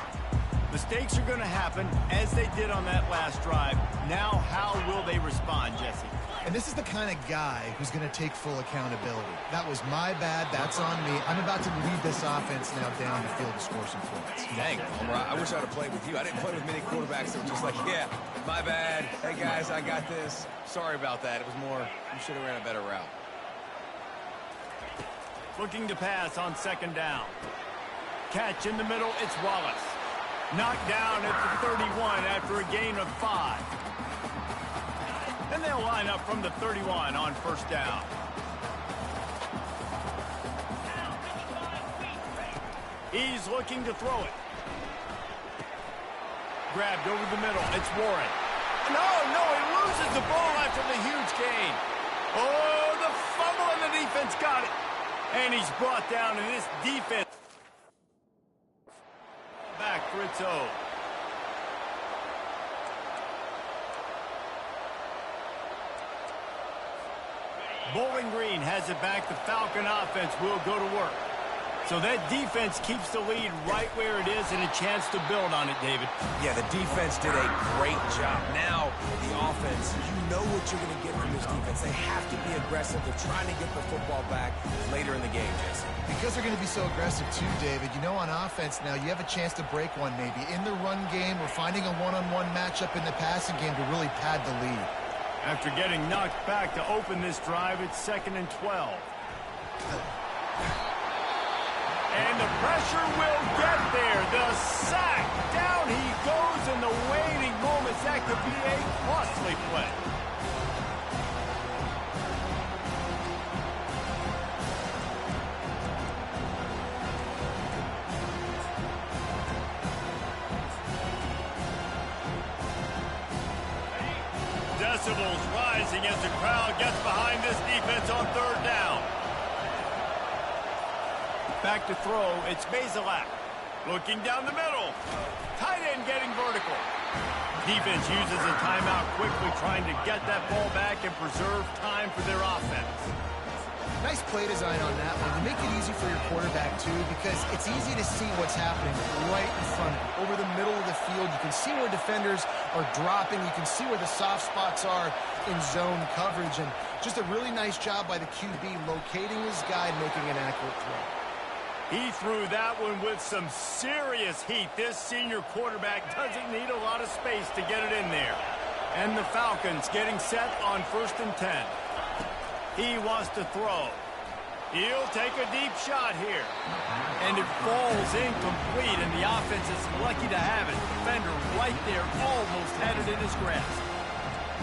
Mistakes are going to happen, as they did on that last drive. Now, how will they respond, Jesse? And this is the kind of guy who's going to take full accountability. That was my bad. That's on me. I'm about to lead this offense now down the field to score some points. Dang, Homer, I wish I would have played with you. I didn't play with many quarterbacks that were just like, yeah, my bad. Hey, guys, I got this. Sorry about that. It was more, you should have ran a better route. Looking to pass on 2nd down. Catch in the middle, it's Wallace. Knocked down at the 31 after a gain of 5. And they'll line up from the 31 on 1st down. He's looking to throw it. Grabbed over the middle. It's Warren. No, he loses the ball after the huge gain. Oh, the fumble, and the defense got it. And he's brought down in this defense. Back for its own. Bowling Green has it back. The Falcon offense will go to work. So that defense keeps the lead right where it is and a chance to build on it, David. Yeah, the defense did a great job. Now, the offense, you know what you're going to get from this defense. They have to be aggressive. They're trying to get the football back later in the game, Jesse. Because they're going to be so aggressive too, David, you know on offense now, you have a chance to break one maybe. In the run game or finding a one-on-one matchup in the passing game to really pad the lead. After getting knocked back to open this drive, it's 2nd and 12. And the pressure will get there. The sack. Down he goes in the waiting moments. That could be a costly play. Decibels rising as the crowd gets behind this defense on 3rd down. Back to throw, it's Bazelak. Looking down the middle. Tight end getting vertical. Defense uses a timeout quickly, trying to get that ball back and preserve time for their offense. Nice play design on that one. You make it easy for your quarterback, too, because it's easy to see what's happening right in front of you. Over the middle of the field, you can see where defenders are dropping. You can see where the soft spots are in zone coverage. And just a really nice job by the QB locating his guy and making an accurate throw. He threw that one with some serious heat. This senior quarterback doesn't need a lot of space to get it in there. And the Falcons getting set on 1st and 10. He wants to throw. He'll take a deep shot here. And it falls incomplete, and the offense is lucky to have it. Defender right there almost had it in his grasp.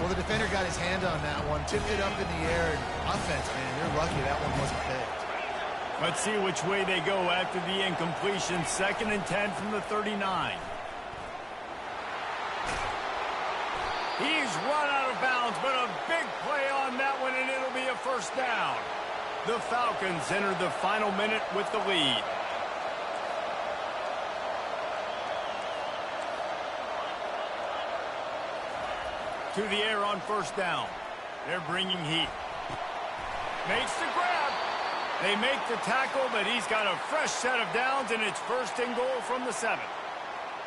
Well, the defender got his hand on that one, tipped it up in the air, and offense, man, they're lucky that one wasn't picked. Let's see which way they go after the incompletion. 2nd and 10 from the 39. He's run out of bounds, but a big play on that one, and it'll be a 1st down. The Falcons enter the final minute with the lead. to the air on first down. They're bringing heat. Makes the grab. They make the tackle, but he's got a fresh set of downs, and it's first and goal from the 7.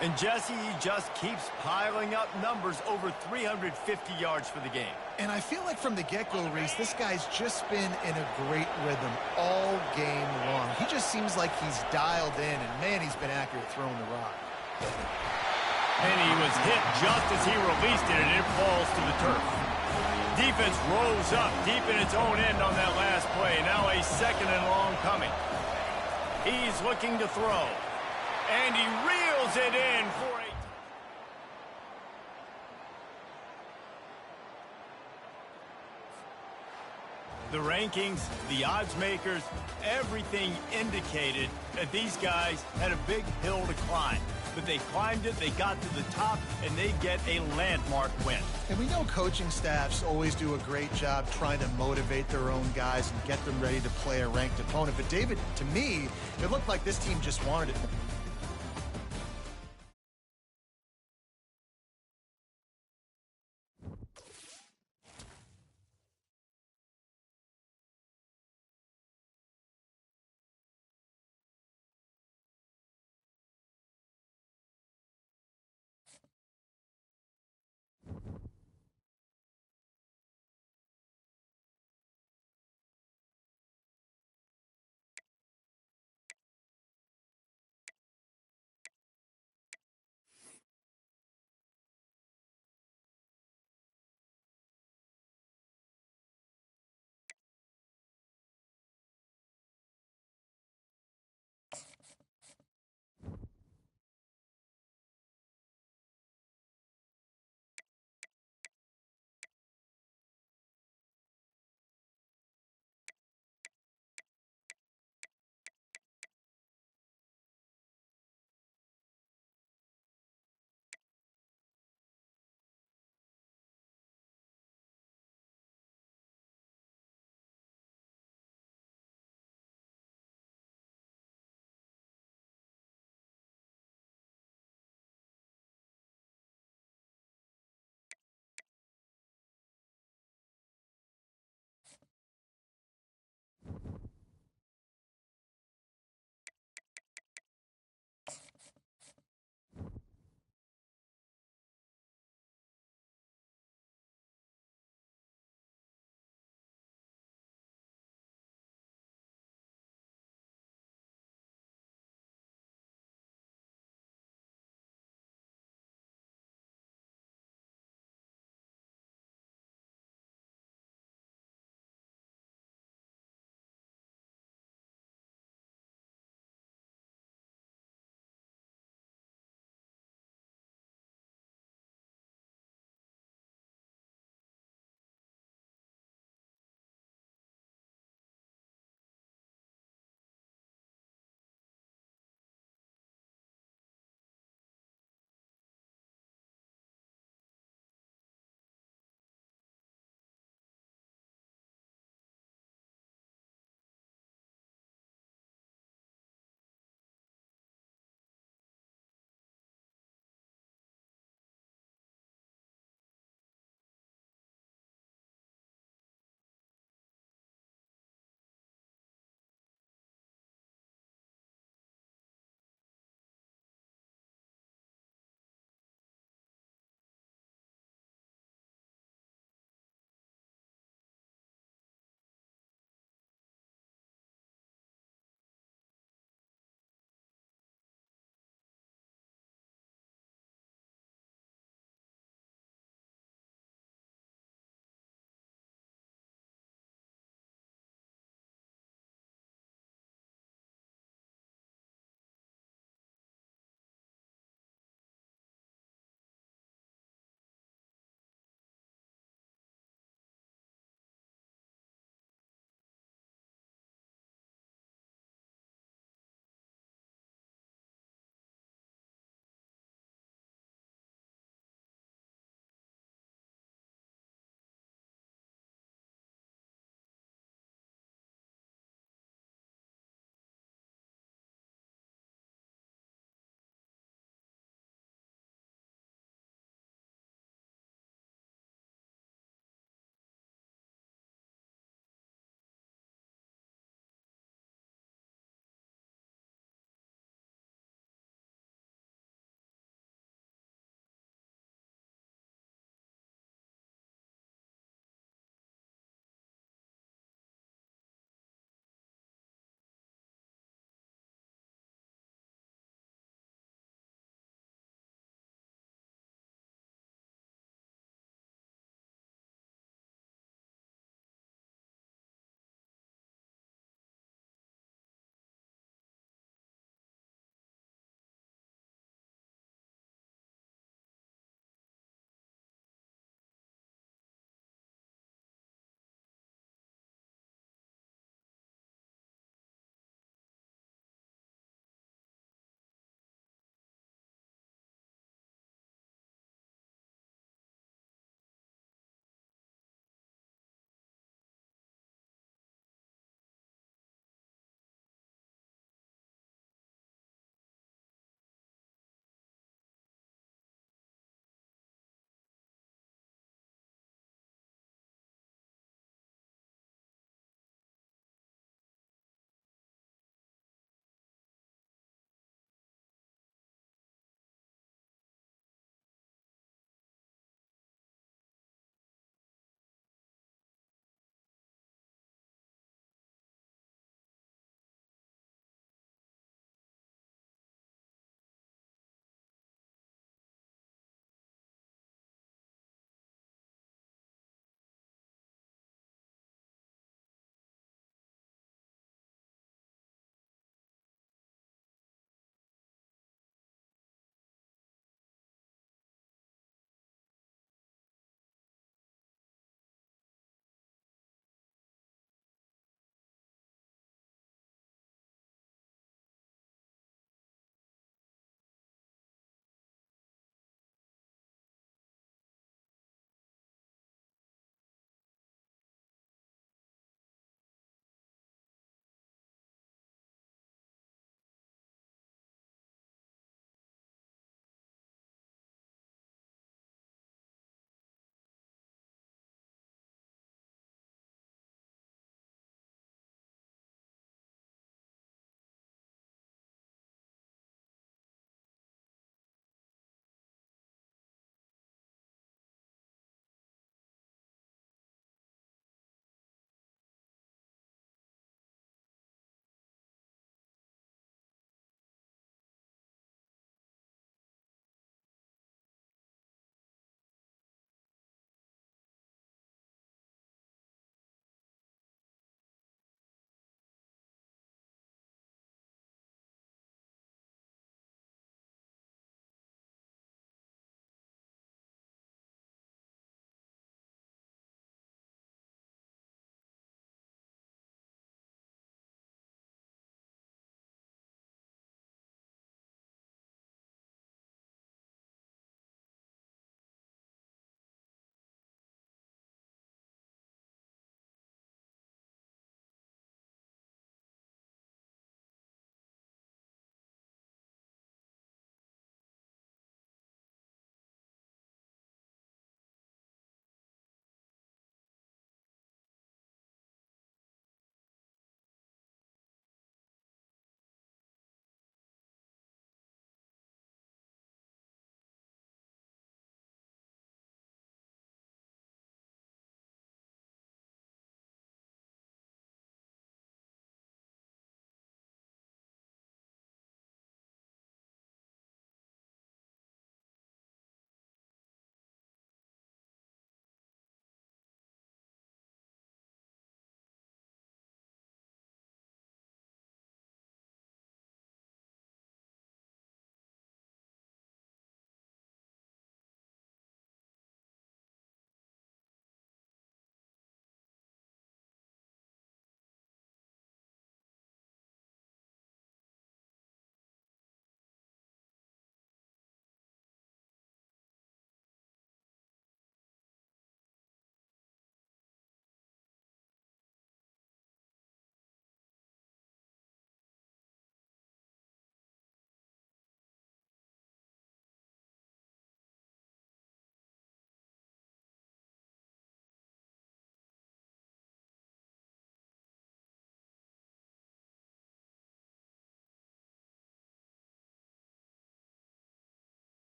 And Jesse, he just keeps piling up numbers, over 350 yards for the game. And I feel like from the get-go, Reese, this guy's just been in a great rhythm all game long. He just seems like he's dialed in, and man, he's been accurate throwing the rock. And he was hit just as he released it, and it falls to the turf. Defense rose up deep in its own end on that last play. Now a second and long coming. He's looking to throw. And he reels it in for a... The rankings, the odds makers, everything indicated that these guys had a big hill to climb. But they climbed it, they got to the top, and they get a landmark win. And we know coaching staffs always do a great job trying to motivate their own guys and get them ready to play a ranked opponent. But David, to me, it looked like this team just wanted it.